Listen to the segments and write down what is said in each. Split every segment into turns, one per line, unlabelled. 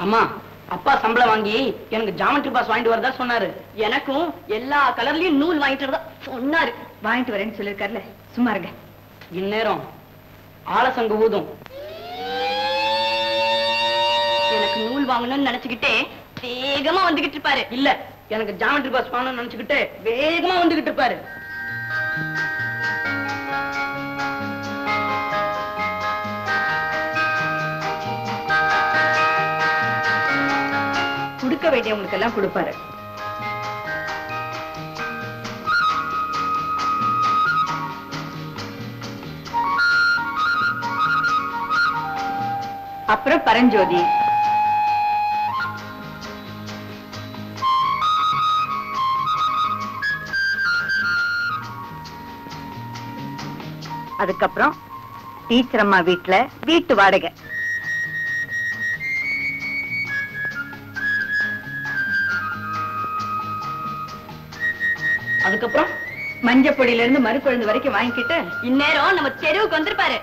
அம்மா, அப்பா சம்பளம் வாங்கி எனக்கு ஜாமெட்ரி பாக்ஸ் வாங்கிட்டு வரதா சொன்னாரு.
எனக்கும் எல்லா கலர்லயும் நூல் வாங்கிட்டு வரதா சொன்னாரு.
வாங்கிட்டு வரேன்னு சொல்லிருக்காருல, சும்மா இருங்க.
இந்நேரம் ஆலசங்கு ஊதும்.
எனக்கு நூல் வாங்கணும்னு நினைச்சுக்கிட்டே வேகமா வந்துகிட்டு இருப்பாரு.
இல்ல, எனக்கு ஜாமெட்ரி பாக்ஸ் வாங்கணும்னு நினைச்சுக்கிட்டு வேகமா வந்துகிட்டு இருப்பாரு.
கொடுக்க வேண்டியவங்களுக்கு எல்லாம் கொடுப்பாரு. அப்புறம் பரஞ்சோதி, அதுக்கப்புறம் டீச்சர் அம்மா வீட்டுல வீட்டு வாடகை,
அதுக்கப்புறம்
மஞ்சப்பொடியில இருந்து மறுக்குழந்து வரைக்கும் வாங்கிக்கிட்டு
இந்நேரம் நம்ம தெருவுக்கு வந்திருப்பாரு.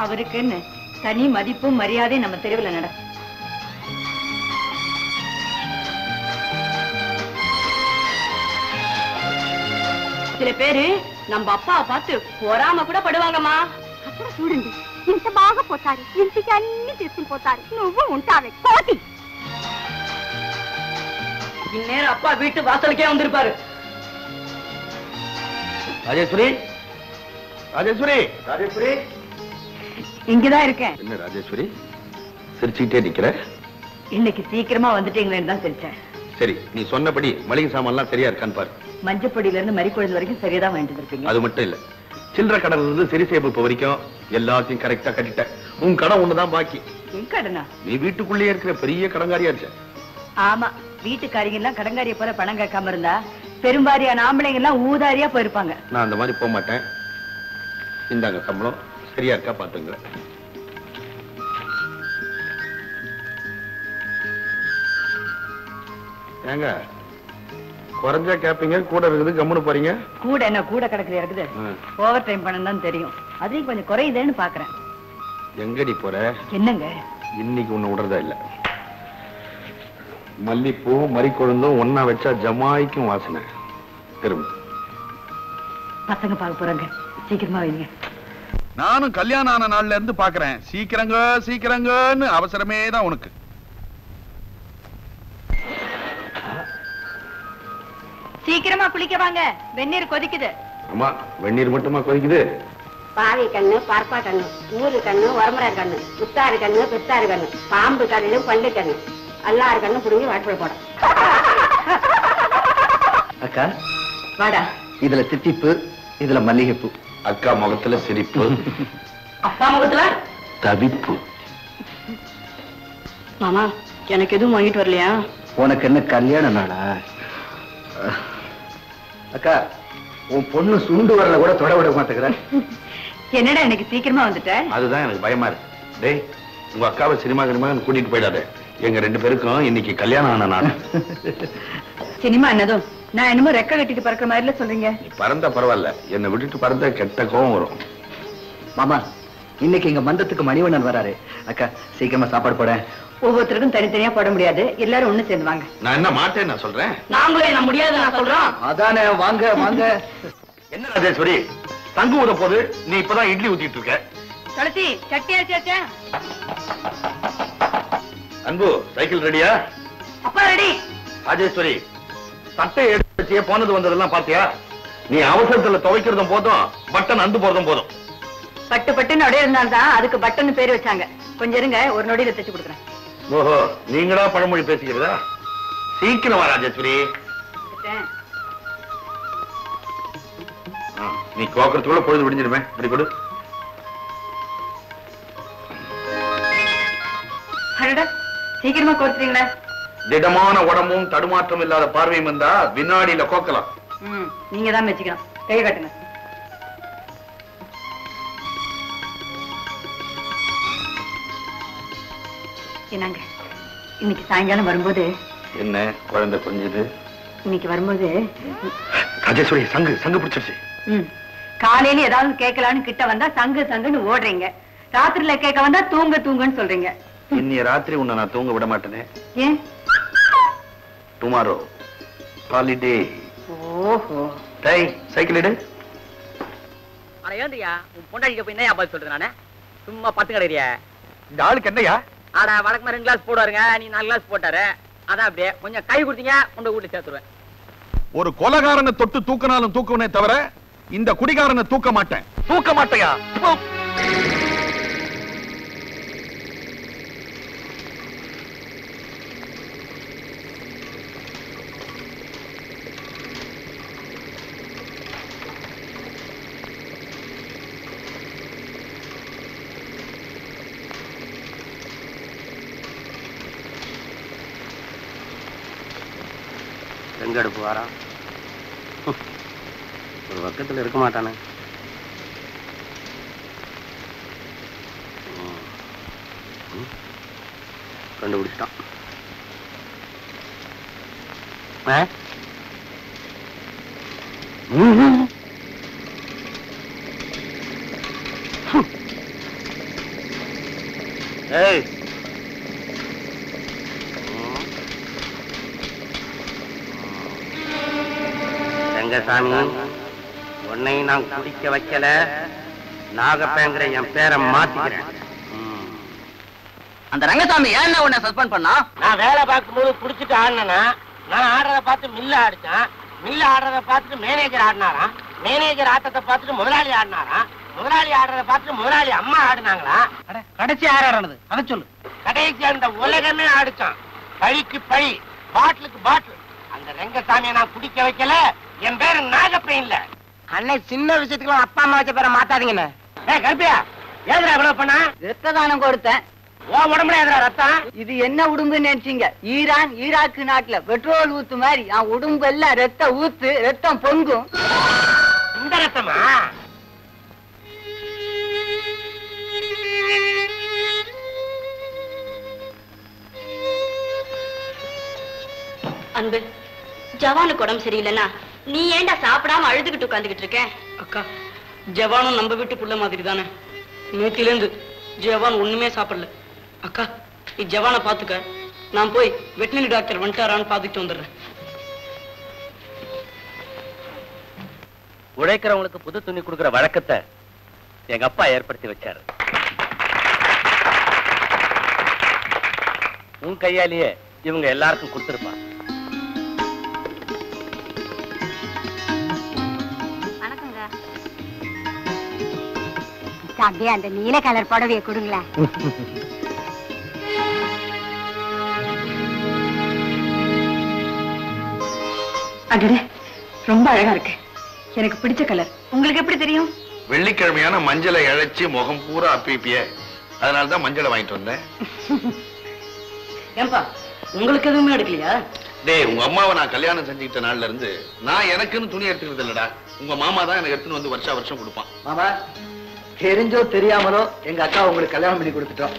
அவருக்குன்னு தனி மதிப்பும் மரியாதையும் நம்ம தெருவில் நட.
சில பேரு நம்ம అప్పాவை பார்த்து పొరామ కూడా పడువాంగమ్మా.
అక్కడ చూడండి, ఇంత బాగా పోతారు, ఇంటికి అన్ని తీసుకుని పోతారు, నువ్వు ఉంటావే కోతి.
இந்நேரம் அப்பா வீட்டு வாசலுக்கே வந்திருப்பாரு.
ராஜேஸ்வரி, ராஜேஸ்வரி, ராஜேஸ்வரி,
இங்கதான் இருக்கேன்.
என்ன ராஜேஸ்வரி சிரிச்சுக்கிட்டே நிக்கிற?
இன்னைக்கு சீக்கிரமா வந்துட்டீங்களேன்னு தான் சிரிச்சேன்.
சரி, நீ சொன்னபடி மளிகை சாமான் எல்லாம் சரியா இருக்கான்னு பாரு.
மஞ்சப்பொடியில இருந்து மறிக்குழந்து வரைக்கும் சரியாதான் வாங்கிட்டு இருப்பீங்க.
அது மட்டும் இல்ல, சில்லறை கடல இருந்து சிறிசேப்பு வரைக்கும் எல்லாத்தையும் கரெக்டா கட்டிட்ட. உன் கடன் ஒண்ணுதான் பாக்கி.
என் கடனா?
நீ வீட்டுக்குள்ளேயே இருக்கிற பெரிய கடங்காரியா இருக்க.
ஆமா, வீட்டுக்காரிங்க எல்லாம் கடங்காரிய போல பணம் கேட்காம இருந்தா பெரும்பாரியான ஆம்பளைங்க எல்லாம் ஊதாரியா போயிருப்பாங்க.
நான் அந்த மாதிரி போக மாட்டேன். இந்தாங்க சம்பளம், சரியா இருக்கா பாத்துங்க. ஏங்க குறைஞ்சா கேப்பீங்க, கூட இருக்குது கம்முன்னு போறீங்க.
கூட என்ன கூட கிடக்குது இருக்குது, ஓவர் டைம் பண்ணணும் தான் தெரியும். அதையும் கொஞ்சம் குறையுதேன்னு பாக்குறேன்.
எங்கடி போற?
என்னங்க
இன்னைக்கு உன்னை விடுறதா இல்ல. மல்லிப்பூ மறிக்கொழுந்தும் ஒன்னா வச்சா ஜமாய்க்கும் வாசனை. திரும்ப
பசங்க பார்க்க போறாங்க, சீக்கிரமா வைங்க.
நானும் கல்யாணம் ஆன நாள்ல இருந்து பாக்குறேன், சீக்கிரங்க சீக்கிரங்கன்னு அவசரமே தான் உனக்கு.
சீக்கிரமா குளிக்க வாங்க, வெந்நீர் கொதிக்குது.
ஆமா, வெந்நீர் மட்டுமா கொதிக்குது?
பாவை கண்ணு, பார்ப்பா கண்ணு, ஊரு கண்ணு, உரமுறை கண்ணு, புத்தாறு கண்ணு, பித்தாறு கண்ணு, பாம்பு கண்ணு, பண்டு கண்ணு, எல்லாரு கண்ணு புடுங்கி வாய்ப்புல போட.
அக்கா
வாடா.
இதுல தித்திப்பு, இதுல மல்லிகைப்பூ.
அக்கா முகத்துல சிரிப்பு,
அப்பா முகத்துல
தவிப்பு.
மாமா, எனக்கு எதுவும் வாங்கிட்டு வரலையா?
உனக்கு என்ன கல்யாண நாளா? அக்கா, உன் பொண்ணு சுண்டு வரல கூட தொட விட மாட்டேங்கிற.
என்னடா இன்னைக்கு சீக்கிரமா வந்துட்ட?
அதுதான் எனக்கு பயமா இருக்கு. டேய், உங்க அக்காவை சினிமா கூட்டிட்டு போயிடாத. எங்க ரெண்டு பேருக்கும் இன்னைக்கு கல்யாணம் ஆன நாள்.
சினிமா என்னதும் நான் என்னமோ ரெக்க கட்டிட்டு பறக்கிற மாதிரில சொல்றீங்க.
நீ பறந்தா பரவாயில்ல, என்னை விட்டுட்டு பறந்தா கெட்ட கோவம் வரும்.
மாமா, இன்னைக்கு எங்க மந்தத்துக்கு மணிவண்ணன் வராரு. அக்கா சீக்கிரமா சாப்பாடு போட.
ஒவ்வொருத்தருக்கும் தனித்தனியா போட முடியாது, எல்லாரும் ஒண்ணு சேர்ந்து வாங்க.
நான் என்ன மாட்டேன் நான் சொல்றேன்.
நாங்களே நான் முடியாது நான் சொல்றோம்.
அதானே, வாங்க வாங்க.
என்ன ராஜேஸ்வரி, தங்கு ஊத போது நீ இப்பதான் இட்லி ஊத்திட்டு இருக்க.
துளசி, சட்டியாச்சா?
அன்பு, சைக்கிள் ரெடியா?
அப்பா ரெடி.
ராஜேஸ்வரி, சட்டை எடுத்து போனது வந்ததெல்லாம் பாத்தியா? நீ அவசரத்துல துவைக்கிறதும் போதும், பட்டன் அந்து போறதும் போதும்.
பட்டு பட்டுன்னு அப்படியே இருந்தால்தான் அதுக்கு பட்டன் பேர் வச்சாங்க. கொஞ்சம் இருங்க, ஒரு நொடியில தைச்சு கொடுக்குறேன்.
ஓஹோ, நீங்களா பழமொழி பேசிக்கிறதா? சீக்கிரம் வா ராஜேஸ்வரி. நீ கோக்கறதுக்குள்ள பொழுது விடிஞ்சிருமே. அப்படி கொடு.
சீக்கிரமா கோர்த்துறீங்களா?
திடமான உடம்பும் தடுமாற்றம் இல்லாத பார்வையும் இருந்தா வினாடியில கோக்கலாம்.
நீங்க தான் மெச்சிக்கணும். கையை கட்டுங்க. என்னங்க, இன்னைக்கு சாயங்காலம் வரும்போது
என்ன குழந்தை கொஞ்சது?
இன்னைக்கு வரும்போது
ராஜேஸ்வரி, சங்கு சங்கு பிடிச்சிருச்சு.
காலையில ஏதாவது கேட்கலான்னு கிட்ட வந்தா சங்கு சங்குன்னு ஓடுறீங்க. ராத்திரில கேட்க வந்தா தூங்க தூங்குன்னு சொல்றீங்க.
இன்னைய ராத்திரி உன்னை நான் தூங்க விட மாட்டேனே.
ஏன்?
Tomorrow holiday.
ஓஹோ.
டேய் சைக்கிள் எடு.
அட ஏந்தியா உன் பொண்டாட்டிக்கு போய் என்ன பதில் சொல்றது நானே? சும்மா பத்து கிடையா?
இந்த ஆளுக்கு என்னையா?
ஆடா வழக்கமா 2 கிளாஸ் போடுவாருங்க, நீ 4 கிளாஸ் போட்டாரு. அதான் அப்படியே கொஞ்சம் கை கொடுத்தீங்க உங்க வீட்டுல சேர்த்துருவேன்.
ஒரு கொலைகாரனை தொட்டு தூக்கினாலும் தூக்குவனே தவிர இந்த குடிகாரனை தூக்க மாட்டேன்.
தூக்க மாட்டையா?
எங்க எடுப்பு வாரா? ஒரு பக்கத்துல இருக்க மாட்டானே. கண்டுபிடிச்சிட்டான். ஏய் ரங்கசாமி, உன்னை நான் குடிக்க வைக்கல, நாகப்பேங்கிற என் பேரை மாத்திக்கிறேன்.
அந்த ரங்கசாமி ஏன் உன்னை சஸ்பெண்ட் பண்ணா?
நான் வேலை பார்க்கும்போது குடிச்சிட்டு ஆடினா, நான் ஆடுறத பார்த்து மில்ல ஆடிச்சான், மில்ல ஆடுறத பார்த்துட்டு மேனேஜர் ஆடினாராம், மேனேஜர் ஆட்டத்தை பார்த்துட்டு முதலாளி ஆடினாராம், முதலாளி ஆடுறத பார்த்துட்டு முதலாளி அம்மா ஆடினாங்களா?
கடைசி யார் ஆடுறது அதை சொல்லு.
கடைசி அந்த உலகமே ஆடிச்சான். பழிக்கு பழி, பாட்டிலுக்கு பாட்டில். அந்த ரங்கசாமியை நான் குடிக்க வைக்கல, என் பேரு நாகப்பேன் இல்ல. அண்ணன் சின்ன விஷயத்துக்கு அப்பா அம்மா வச்ச பேரை மாத்தாதீங்கன்னு. கருப்பியா ஏதுரா இவ்வளவு பண்ணா?
ரத்த தானம் கொடுத்தேன்.
உன் உடம்புல ஏதுரா ரத்தம்?
இது என்ன உடும்புன்னு நினைச்சீங்க? ஈரான் ஈராக்கு நாட்டுல பெட்ரோல் ஊத்து மாதிரி என் உடம்பு எல்லாம் ரத்த ஊத்து, ரத்தம் பொங்கும்.
இந்த ரத்தமா?
அன்பு, ஜவானுக்கு உடம்பு சரியில்லைன்னா நீ ஏண்டா சாப்பிடாம அழுதுகிட்டு உட்காந்துக்கிட்டு இருக்க?
அக்கா ஜவானும் நம்ம வீட்டு புள்ள மாதிரி தானே. நேத்தில இருந்து ஜவான் ஒண்ணுமே சாப்பிடல. அக்கா நீ ஜவானை பாத்துக்க, நான் போய் வெட்டினரி டாக்டர் வந்துட்டாரான்னு பாத்துட்டு வந்துடுறேன்.
உழைக்கிறவங்களுக்கு புது துணி கொடுக்கிற வழக்கத்தை எங்க அப்பா ஏற்படுத்தி வச்சாரு. உன் கையாலேயே இவங்க எல்லாருக்கும் கொடுத்துருப்பா.
அப்படியே அந்த நீல கலர் புடவையை கொடுங்களேன்.
அடடே, ரொம்ப அழகா இருக்கு. எனக்கு பிடிச்ச கலர். உங்களுக்கு எப்படி தெரியும்?
வெள்ளிக்கிழமையான மஞ்சளை இழைச்சி முகம் பூரா அப்பிப்பிய, அதனாலதான் மஞ்சளை வாங்கிட்டு வந்தேன்.
ஏன்பா உங்களுக்கு எதுவுமே எடுக்கலையா?
டேய், உங்க அம்மாவை நான் கல்யாணம் செஞ்சுக்கிட்ட நாள்ல இருந்து நான் எனக்குன்னு துணி எடுத்துக்கிறது இல்லடா. உங்க மாமா தான் எனக்கு எடுத்துன்னு வந்து வருஷம் கொடுப்பான்.
மாமா, தெரிஞ்சோ தெரியாமலோ எங்க அக்கா உங்களுக்கு கல்யாணம் பண்ணி கொடுத்துட்டோம்.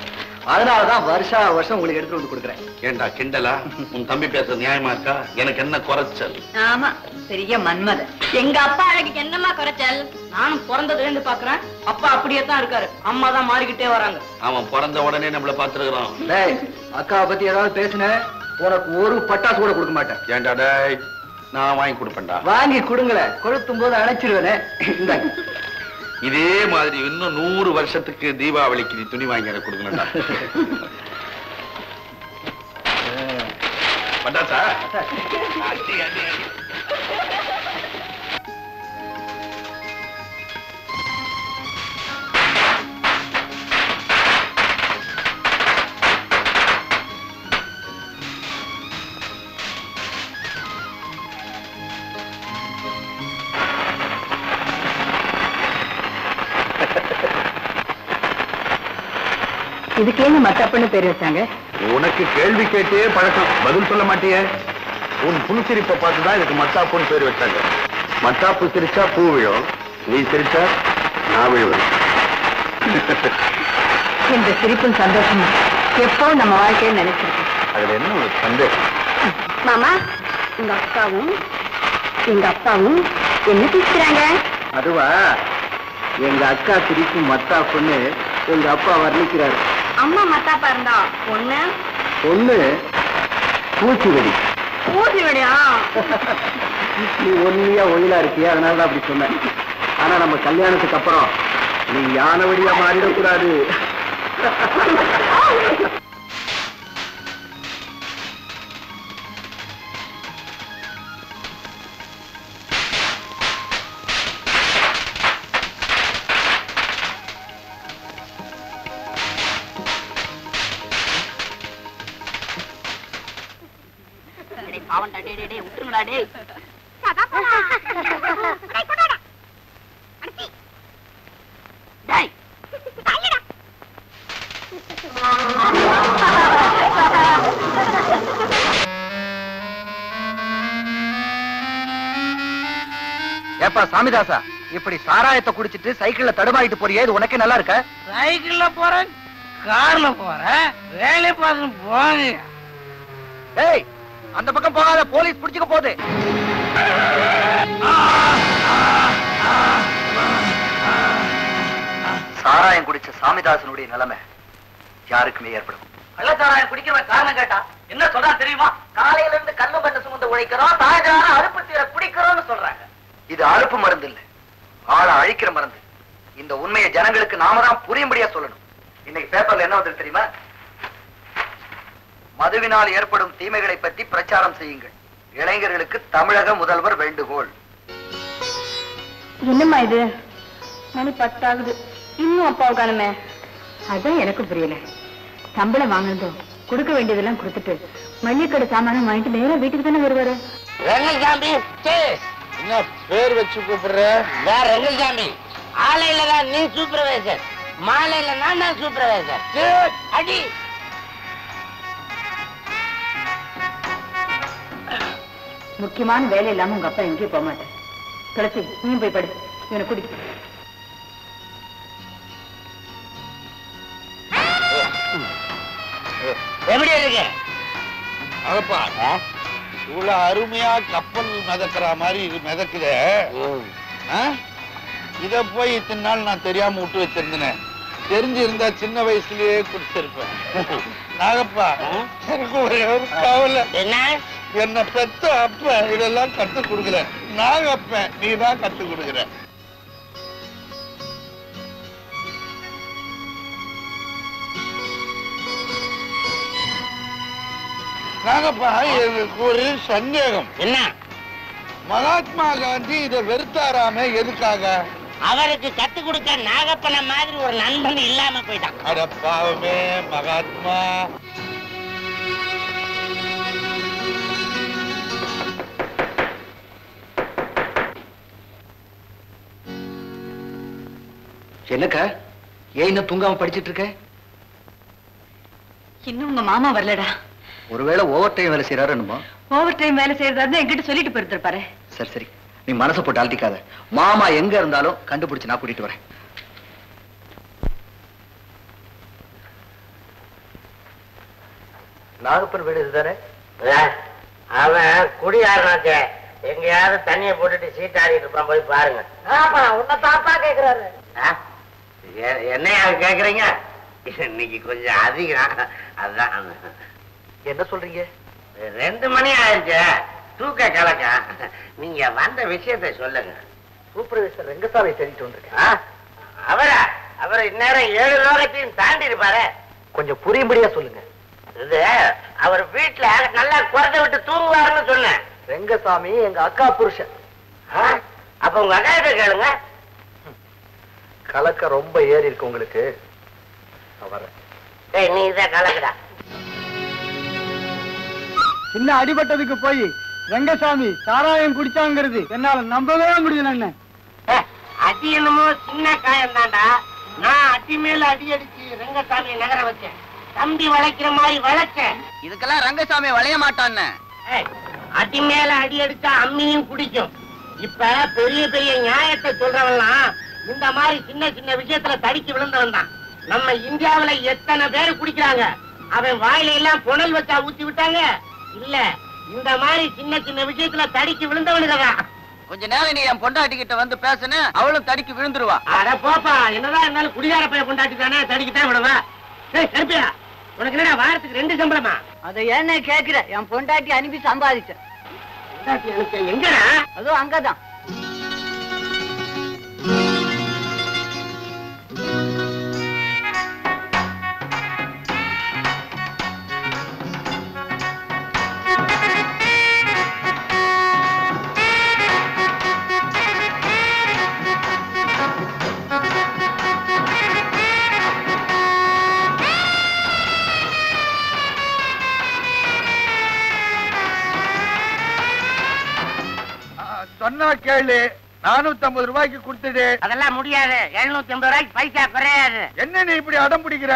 அதனாலதான் வருஷம் உங்களுக்கு எடுத்துட்டு வந்து கொடுக்குறேன்.
ஏண்டா கிண்டலா? உன் தம்பி பேசுறது நியாயமா இருக்கா? எனக்கு என்ன குறைச்சல்?
ஆமா, பெரிய மன்மத.
எங்க அப்பா அழகுக்கு என்னமா குறைச்சல்?
நானும் பிறந்ததுல இருந்து பாக்குறேன், அப்பா அப்படியே தான் இருக்காரு, அம்மா தான் மாறிக்கிட்டே வராங்க.
அவன் பிறந்த உடனே நம்மள பாத்துருக்கான்.
டேய், அக்காவை பத்தி ஏதாவது பேசுன உனக்கு ஒரு பட்டாசு கூட கொடுக்க மாட்டேன்.
ஏண்டா டேய், நான் வாங்கி கொடுப்பேன்டா.
வாங்கி கொடுங்களேன், கொளுத்தும் போது அணைச்சிருவேனே.
இதே மாதிரி இன்னும் 100 வருஷத்துக்கு தீபாவளிக்கு நீ துணி வாங்கி எனக்கு கொடுக்கணும்டா. பட்டாசா? அடி அடி அடி.
இதுக்கு ஏன் மத்தாப்புன்னு பேர் வச்சாங்க?
உனக்கு கேள்வி கேட்டே பழக்கம், பதில் சொல்ல மாட்டியே. உன் புன்சிரிப்பை பார்த்துதான் இதுக்கு மத்தாப்புன்னு பேர் வச்சாங்க. மத்தாப்பு சிரிச்சா பூ விழும், நீ சிரிச்சா நான் விழுவேன்.
இந்த சிரிப்பும் சந்தோஷம் எப்போ நம்ம வாழ்க்கையை நினைச்சிருக்கோம்.
அதுல என்ன ஒரு சந்தேகம்?
மாமா, உங்க அக்காவும் எங்க அப்பாவும் என்ன பேசுறாங்க?
அதுவா, எங்க அக்கா சிரிக்கும் மத்தாப்புன்னு எங்க அப்பா வர்ணிக்கிறாரு.
அம்மா மத்தாப்பா இருந்தா பொண்ணு
பொண்ணு பூச்சி வெடி.
ஊசி வெடியா?
நீ ஒன்னியா ஒயிலா இருக்கியா, அதனாலதான் அப்படி சொன்னேன். ஆனா நம்ம கல்யாணத்துக்கு அப்புறம் நீ யானை வெடியா மாறிடக்கூடாது.
விட்டுருங்கடா டே.
ஏப்பா சாமிதாசா, இப்படி சாராயத்தை குடிச்சிட்டு சைக்கிள்ல தடுமாறிட்டு போறியே, இது உனக்கே நல்லா இருக்க?
சைக்கிள்ல போறேன், கார்ல போறேன், வேலை பார்த்து போங்க.
ஏய், அந்த பக்கம் போகாத, போலீஸ் பிடிச்சுக்க போகுது. சாராயம் குடிச்ச சாமிதாசனுடைய நிலைமை யாருக்குமே ஏற்படும். கள்ளச்சாராயம் குடிக்கிறவன் காரணம் கேட்டா என்ன சொல்றா தெரியுமா? காலையில இருந்து கல்லு பண்ண சுமந்து உழைக்கிறோம், சாயந்தரம் அறுப்பு தீர குடிக்கிறோம்னு சொல்றாங்க. இது அறுப்பு மருந்து இல்ல, ஆளை அழிக்கிற மருந்து. இந்த உண்மையை ஜனங்களுக்கு நாம தான் புரியும்படியா சொல்லணும். இன்னைக்கு பேப்பர்ல என்ன வந்து தெரியுமா? மதுவினால் ஏற்படும் தீமைகளை பற்றி பிரச்சாரம் செய்யுங்கள், இளைஞர்களுக்கு தமிழக முதல்வர் வேண்டுகோள்.
என்னம்மா இது? மணி 10 ஆகுது, இன்னும் அப்பாவுக்கானுமே.
அதான் எனக்கு புரியல. சம்பளம் வாங்கினதும் கொடுக்க வேண்டியதெல்லாம் கொடுத்துட்டு மல்லிகடை சாமானம் வாங்கிட்டு நேரா வீட்டுக்கு தானே வருவாரு.
ரங்கசாமி
என்ன பேர் வச்சு கூப்பிடுற?
வேற ரங்கசாமி. ஆலையில தான் நீ சூப்பர்வைசர், மாலையில நான் தான் சூப்பர்வைசர். அடி.
முக்கியமான வேலை இல்லாம உங்க அப்பா எங்கேயும் போக மாட்டேன். துளசி, நீயும் போய் படு, இவனை குடி.
எப்படி இருக்கு?
அதப்பா இவ்வளவு அருமையா கப்பல் மிதக்கிற மாதிரி இது மிதக்குதே. இத போய் இத்தனை நாள் நான் தெரியாம விட்டு வச்சிருந்தேன். தெரிஞ்சு இருந்தா சின்ன வயசுலயே குடிச்சிருப்பேன். நாகப்பா, எனக்கு ஒரே ஒரு கவலை. என்ன பெத்த அப்ப இதெல்லாம் கத்து கொடுக்கல, நாகப்ப நீ தான் கத்து கொடுக்குற. நாகப்பா, எனக்கு ஒரு சந்தேகம்.
என்ன?
மகாத்மா காந்தி இதை வெறுத்தாராமே, எதுக்காக?
அவருக்கு கத்து கொடுக்க நாகப்பன மாதிரி ஒரு நண்பன் இல்லாம போயிட்டான்.
அட பாவமே மகாத்மா.
என்னக்கா, ஏன் இன்னும் தூங்காம படிச்சிட்டு இருக்க?
இன்னும் உங்க மாமா வரலடா.
ஒருவேளை ஓவர் டைம் வேலை செய்யறாரு என்னமோ.
ஓவர் டைம் வேலை செய்யறதா என்கிட்ட சொல்லிட்டு போயிருப்பாரு.
சரி சரி, நீ மனசை போட்டு அழட்டிக்காத. மாமா எங்க இருந்தாலும் கண்டுபிடிச்சு நான் கூட்டிட்டு வரேன். நாகப்பன் வீடு இதுதானே?
அவன் குடியாரனாச்சே, எங்கயாவது தண்ணியை போட்டுட்டு சீட்டாடிட்டு இருப்பான், போய் பாருங்க. உன்னை தாப்பா கேக்குறாரு. என்னையா கேக்குறீங்க? இன்னைக்கு கொஞ்சம் அதிகம், அதான்.
என்ன சொல்றீங்க?
2 மணி ஆயிடுச்சு, தூக்க கலக்க. நீங்க வந்த விஷயத்தை சொல்லுங்க.
சூப்பர்வைசர் ரெங்கசாமி தேடிட்டு வந்திருக்கேன்.
அவரை இந்நேரம் 7 லோகத்தையும் தாண்டி இருப்பாரு.
கொஞ்சம் புரியும்படியா சொல்லுங்க.
இது அவர் வீட்டுல நல்லா குறைஞ்ச விட்டு தூங்குவாருன்னு சொன்னேன்.
ரெங்கசாமி எங்க அக்கா புருஷன்.
அப்ப உங்க அக்கா கிட்ட கேளுங்க.
கலக்க ரொம்ப ஏறி இருக்கு உங்களுக்கு.
நீ இதான் கலக்குடா.
சின்ன அடிபட்டதுக்கு போய் ரெங்கசாமி சாராயம் குடிச்சாங்கிறது என்னால நம்பவே முடியல.
அடி என்னமோ சின்ன காயம் தாண்டா. நான் அடி மேல அடி அடிச்சு ரெங்கசாமியை நகர வச்சேன். தம்பி வளைக்கிற மாதிரி வளைச்சேன்.
இதுக்கெல்லாம் ரங்கசாமி வளைய மாட்டான்னு.
அடி மேல அடி அடிச்சா அம்மியும் குடிக்கும். இப்ப பெரிய பெரிய நியாயத்தை சொல்றவன்லாம் இந்த மாதிரி சின்ன சின்ன விஷயத்துல தடிக்கு விழுந்தவன் தான். நம்ம இந்தியாவுல எத்தனை பேரு குடிக்கிறாங்க. அவன் வாயில எல்லாம் புனல் வச்சா ஊத்தி விட்டாங்க. இல்ல, இந்த மாதிரி சின்ன சின்ன விஷயத்துல தடிக்கு விழுந்தவனுதான்.
கொஞ்ச நேரம் நீ என் பொண்டாட்டிக்கிட்ட வந்து பேசுன, அவளும் தடிக்கு விழுந்துருவா.
அட போப்பா, என்னதான் இருந்தாலும் குடிகார பைய பொண்டாட்டி தானே, தடிக்கிட்டே விடுவேன். கருப்பியா, உனக்கு என்னடா வாரத்துக்கு 2 சம்பளமா?
அதை என்ன கேக்குற? என் பொண்டாட்டி அனுப்பி சம்பாதிச்சேன்.
எங்கடா?
அதோ அங்கதான்.
சொன்னா கேளு, 450 ரூபாய்க்கு கொடுத்துடு.
அதெல்லாம் முடியாது. 750 ரூபாய்க்கு பைசா குறையாது.
என்ன நீ இப்படி அடம் பிடிக்கிற?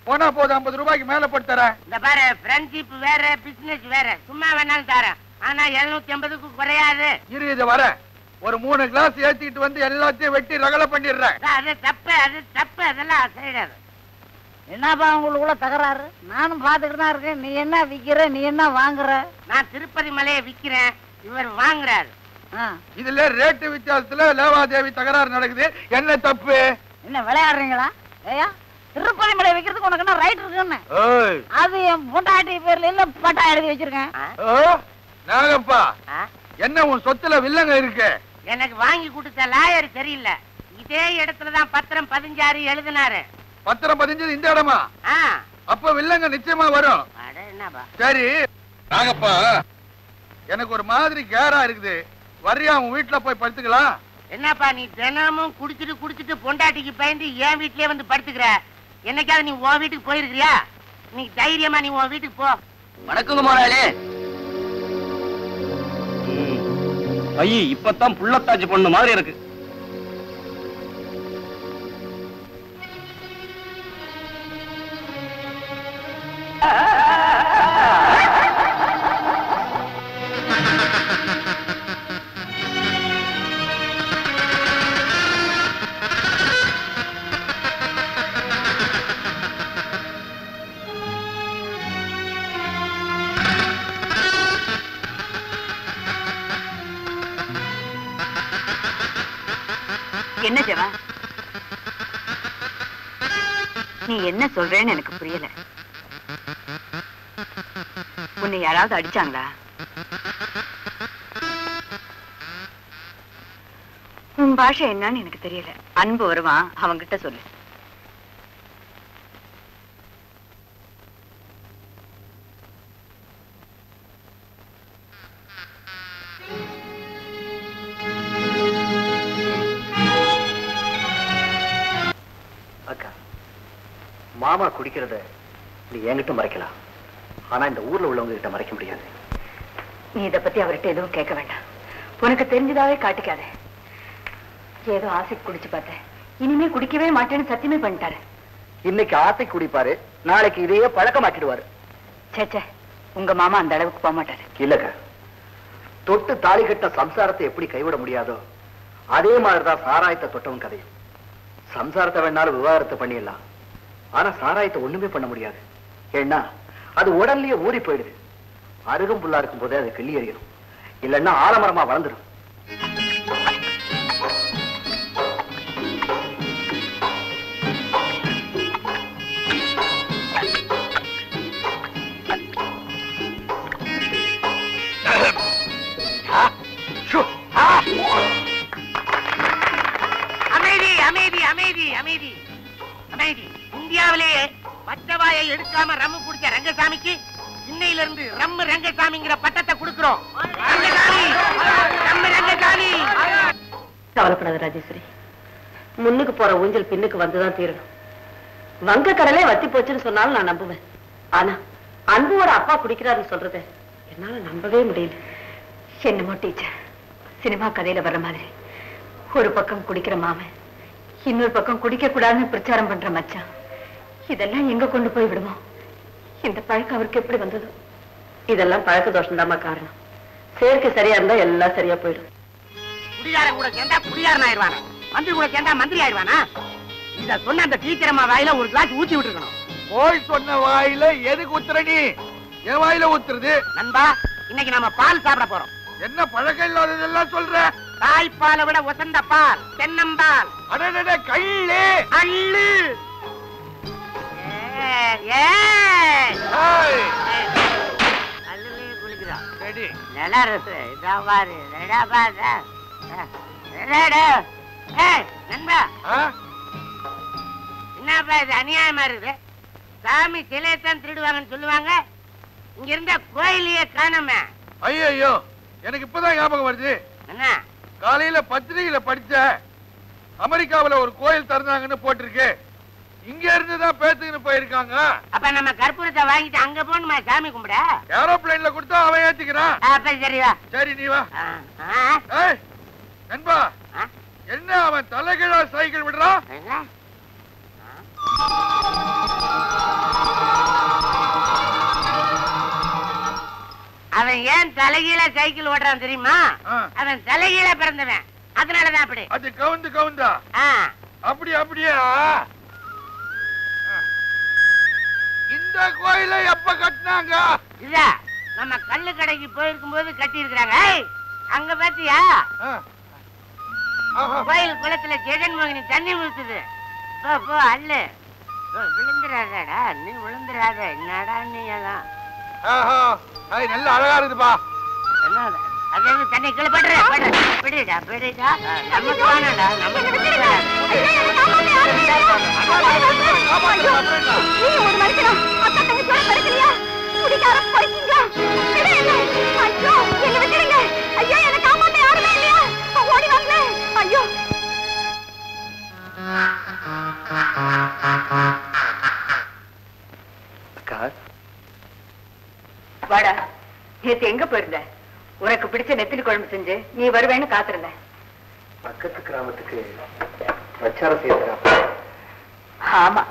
போனா போது 50 ரூபாய்க்கு மேல போட்டு தரேன்.
இந்த பாரு, ஃப்ரெண்ட்ஷிப் வேற, பிசினஸ் வேற. சும்மா வேணாலும் தரேன், ஆனா 750க்கு குறையாது.
இரு, இது வர ஒரு 3 கிளாஸ் ஏத்திட்டு வந்து எல்லாத்தையும் வெட்டி ரகலை பண்ணிடுறேன்.
அது தப்பு, அதெல்லாம் செய்யாது.
என்னப்பா உங்களுக்குள்ள தகராறு? நானும் பாத்துக்கிட்டு தான் இருக்கேன். நீ என்ன விக்கிற, நீ என்ன வாங்குற?
நான் திருப்பதி மலையை விக்கிறேன், இவர் வாங்குறாரு.
இதுல ரேட்டு வித்தியாசத்துல லேவாதேவி தகராறு நடக்குது. என்ன தப்பு?
என்ன விளையாடுறீங்களா? ஏயா, திருப்பதி மலை வைக்கிறதுக்கு உனக்கு என்ன ரைட் இருக்குன்னு? அது என் பொண்டாட்டி பேர்ல இல்ல, பட்டா எழுதி வச்சிருக்கேன்.
நாகப்பா, என்ன உன் சொத்துல வில்லங்க இருக்கு?
எனக்கு வாங்கி கொடுத்த லாயர் சரியில்லை. இதே இடத்துலதான் பத்திரம் 16 எழுதினாரு.
பத்திரம் 15 இந்த இடமா? அப்ப வில்லங்க நிச்சயமா வரும். சரி நாகப்பா, எனக்கு ஒரு மாதிரி கேரா இருக்குது. வர்றியா, உன் வீட்டுல போய் படுத்துக்கலாம்?
என்னப்பா நீ தினமும் குடிச்சிட்டு பொண்டாட்டிக்கு பயந்து என் வீட்லயே வந்து படுத்துக்கிற? என்னைக்காவது நீ உன் வீட்டுக்கு போயிருக்கிறியா? நீ தைரியமா நீ உன் வீட்டுக்கு போ.
வணக்கங்க முதலாளி.
ஐயே, இப்பதான் புள்ளத்தாச்சி பொண்ணு மாதிரி இருக்கு.
என்ன ஜவா, நீ என்ன சொல்றேன்னு எனக்கு புரியல. உன்னை யாராவது அடிச்சாங்களா? உன் பாஷை என்னன்னு எனக்கு தெரியல. அன்பு வருவான், அவன்கிட்ட சொல்லு.
அக்கா, மாமா குடிக்கிறத நீ என்கிட்ட மறைக்கலாம், ஆனா இந்த ஊர்ல உள்ளவங்க கிட்ட மறைக்க முடியாது.
நீ இதை பத்தி அவர்கிட்ட எதுவும் கேட்க வேண்டாம். உனக்கு தெரிஞ்சதாவே காட்டிக்காத. ஏதோ ஆசைக்கு குடிச்சு பார்த்தேன், இனிமே குடிக்கவே மாட்டேன்னு சத்தியமே பண்ணிட்டாரு.
இன்னைக்கு ஆசை குடிப்பாரு, நாளைக்கு இதையே பழக்கமாக்கிடுவாரு.
சேச்சே, உங்க மாமா அந்த அளவுக்கு போக மாட்டாரு.
இல்லக்கா, தொட்டு தாலி கட்ட சம்சாரத்தை எப்படி கைவிட முடியாதோ அதே மாதிரிதான் சாராயத்தை தொட்டவன் கதையும். சம்சாரத்தை வேணாலும் விவாகரத்தை பண்ணிடலாம், ஆனா சாராயத்தை ஒண்ணுமே பண்ண முடியாது. ஏன்னா அது உடல்லயே ஊறி போயிடுது. அருகும் புல்லா இருக்கும் போதே அது கிள்ளி எறியணும், இல்லைன்னா ஆலமரமா வளர்ந்துடும்.
அமைதி அமைதி அமைதி அமைதி அமைதி. இந்தியாவிலேயே பச்சவாயை எடுக்காம ரம்மு குடிச்ச ரங்கசாமிக்கு இன்னையில இருந்து ரம்மு ரங்கசாமிங்கிற பட்டத்தை கொடுக்கிறோம்.
கவலைப்படாத ராஜேஸ்வரி, முன்னுக்கு போற ஊஞ்சல் பின்னுக்கு வந்துதான் தீரணும். வங்க கடலே வத்தி போச்சுன்னு சொன்னாலும் நான் நம்புவேன். ஆனா அன்புவோட அப்பா குடிக்கிறாருன்னு சொல்றத என்னால நம்பவே முடியல.
என்னமோ டீச்சர், சினிமா கதையில வர்ற மாதிரி ஒரு பக்கம் குடிக்கிற மாமன், இன்னொரு பக்கம் குடிக்க கூடாதுன்னு பிரச்சாரம் பண்ற மச்சான், இதெல்லாம் எங்க கொண்டு போய் விடுமோ? இந்த பழக்கம் அவருக்கு எப்படி வந்தது?
இதெல்லாம் பழக்க தோஷம் தாமா காரணம். சேர்க்கை சரியா இருந்தா எல்லாம் சரியா போயிடும்.
குடிகாரன் கூட சேர்ந்தா குடிகாரன் ஆயிடுவானா? மந்திரி கூட சேர்ந்தா மந்திரி ஆயிடுவானா? இத சொன்ன அந்த டீச்சர் அம்மா வாயில ஒரு கிளாஸ் ஊத்தி விட்டுருக்கணும்.
போய் சொன்ன வாயில எதுக்கு ஊத்துற நீ? என் வாயில ஊத்துறது?
நண்பா, இன்னைக்கு நாம பால் சாப்பிட போறோம்.
என்ன பழக்கம் இல்லாததெல்லாம் சொல்ற?
தாய்ப்பாலை விட வசந்த பால், தென்னம்பால்.
அடடட, கள்ளு
அள்ளு. குளிக்கிறான்
ரெடி
நல்லா இருக்கு இதான் பாரு ரெடா பாரு நண்பா என்னப்பா இது அநியாயமா இருக்குது சாமி சிலையத்தான் திருடுவாங்கன்னு சொல்லுவாங்க இங்க இருந்த கோயிலையே காணாமே
ஐயோ எனக்கு இப்பதான் ஞாபகம் வருது
என்ன
காலையில பத்திரிகையில படிச்ச அமெரிக்காவுல ஒரு கோயில் திறந்தாங்கன்னு போட்டிருக்கு இங்க இருந்துதான் பேத்துக்குன்னு போயிருக்காங்க
அப்ப நம்ம கற்பூரத்தை வாங்கிட்டு அங்க போகணுமா சாமி கும்பிட
ஏரோப்ளைன்ல கொடுத்தா அவன் ஏத்திக்கிறான்
அப்ப சரிவா
சரி நீ வா நண்பா என்ன அவன் தலைகீழா சைக்கிள் விடுறான்
அவன் ஏன் தலைகீழ சைக்கிள் ஓடுறான் தெரியுமா அவன் தலைகீழ பிறந்தவன் அதனாலதான் அப்படி
அது கவுந்தா அப்படியே இந்த கோயிலை எப்ப கட்டினாங்க
இல்ல நம்ம கல்லு கடைக்கு போயிருக்கும் போது கட்டி இருக்கிறாங்க அங்க பாத்தியா கோயில் குளத்துல ஜெகன்மோகினி தண்ணி ஊத்துது போ அல்லு விழுந்துடாதடா நீ விழுந்துடாத என்னடா நீ எல்லாம்
நல்ல அழகா இருக்குதுப்பா
என்ன அது தண்ணி கீழே பிடிடா நமக்கு வேணாடா
வாடா நேத்து எங்க போயிருந்த உனக்கு பிடிச்ச நெத்திலி குழம்பு செஞ்சு நீ வருவேன்னு காத்திருந்த
பக்கத்து கிராமத்துக்கு பிரச்சாரம் செய்யறா
ஆமா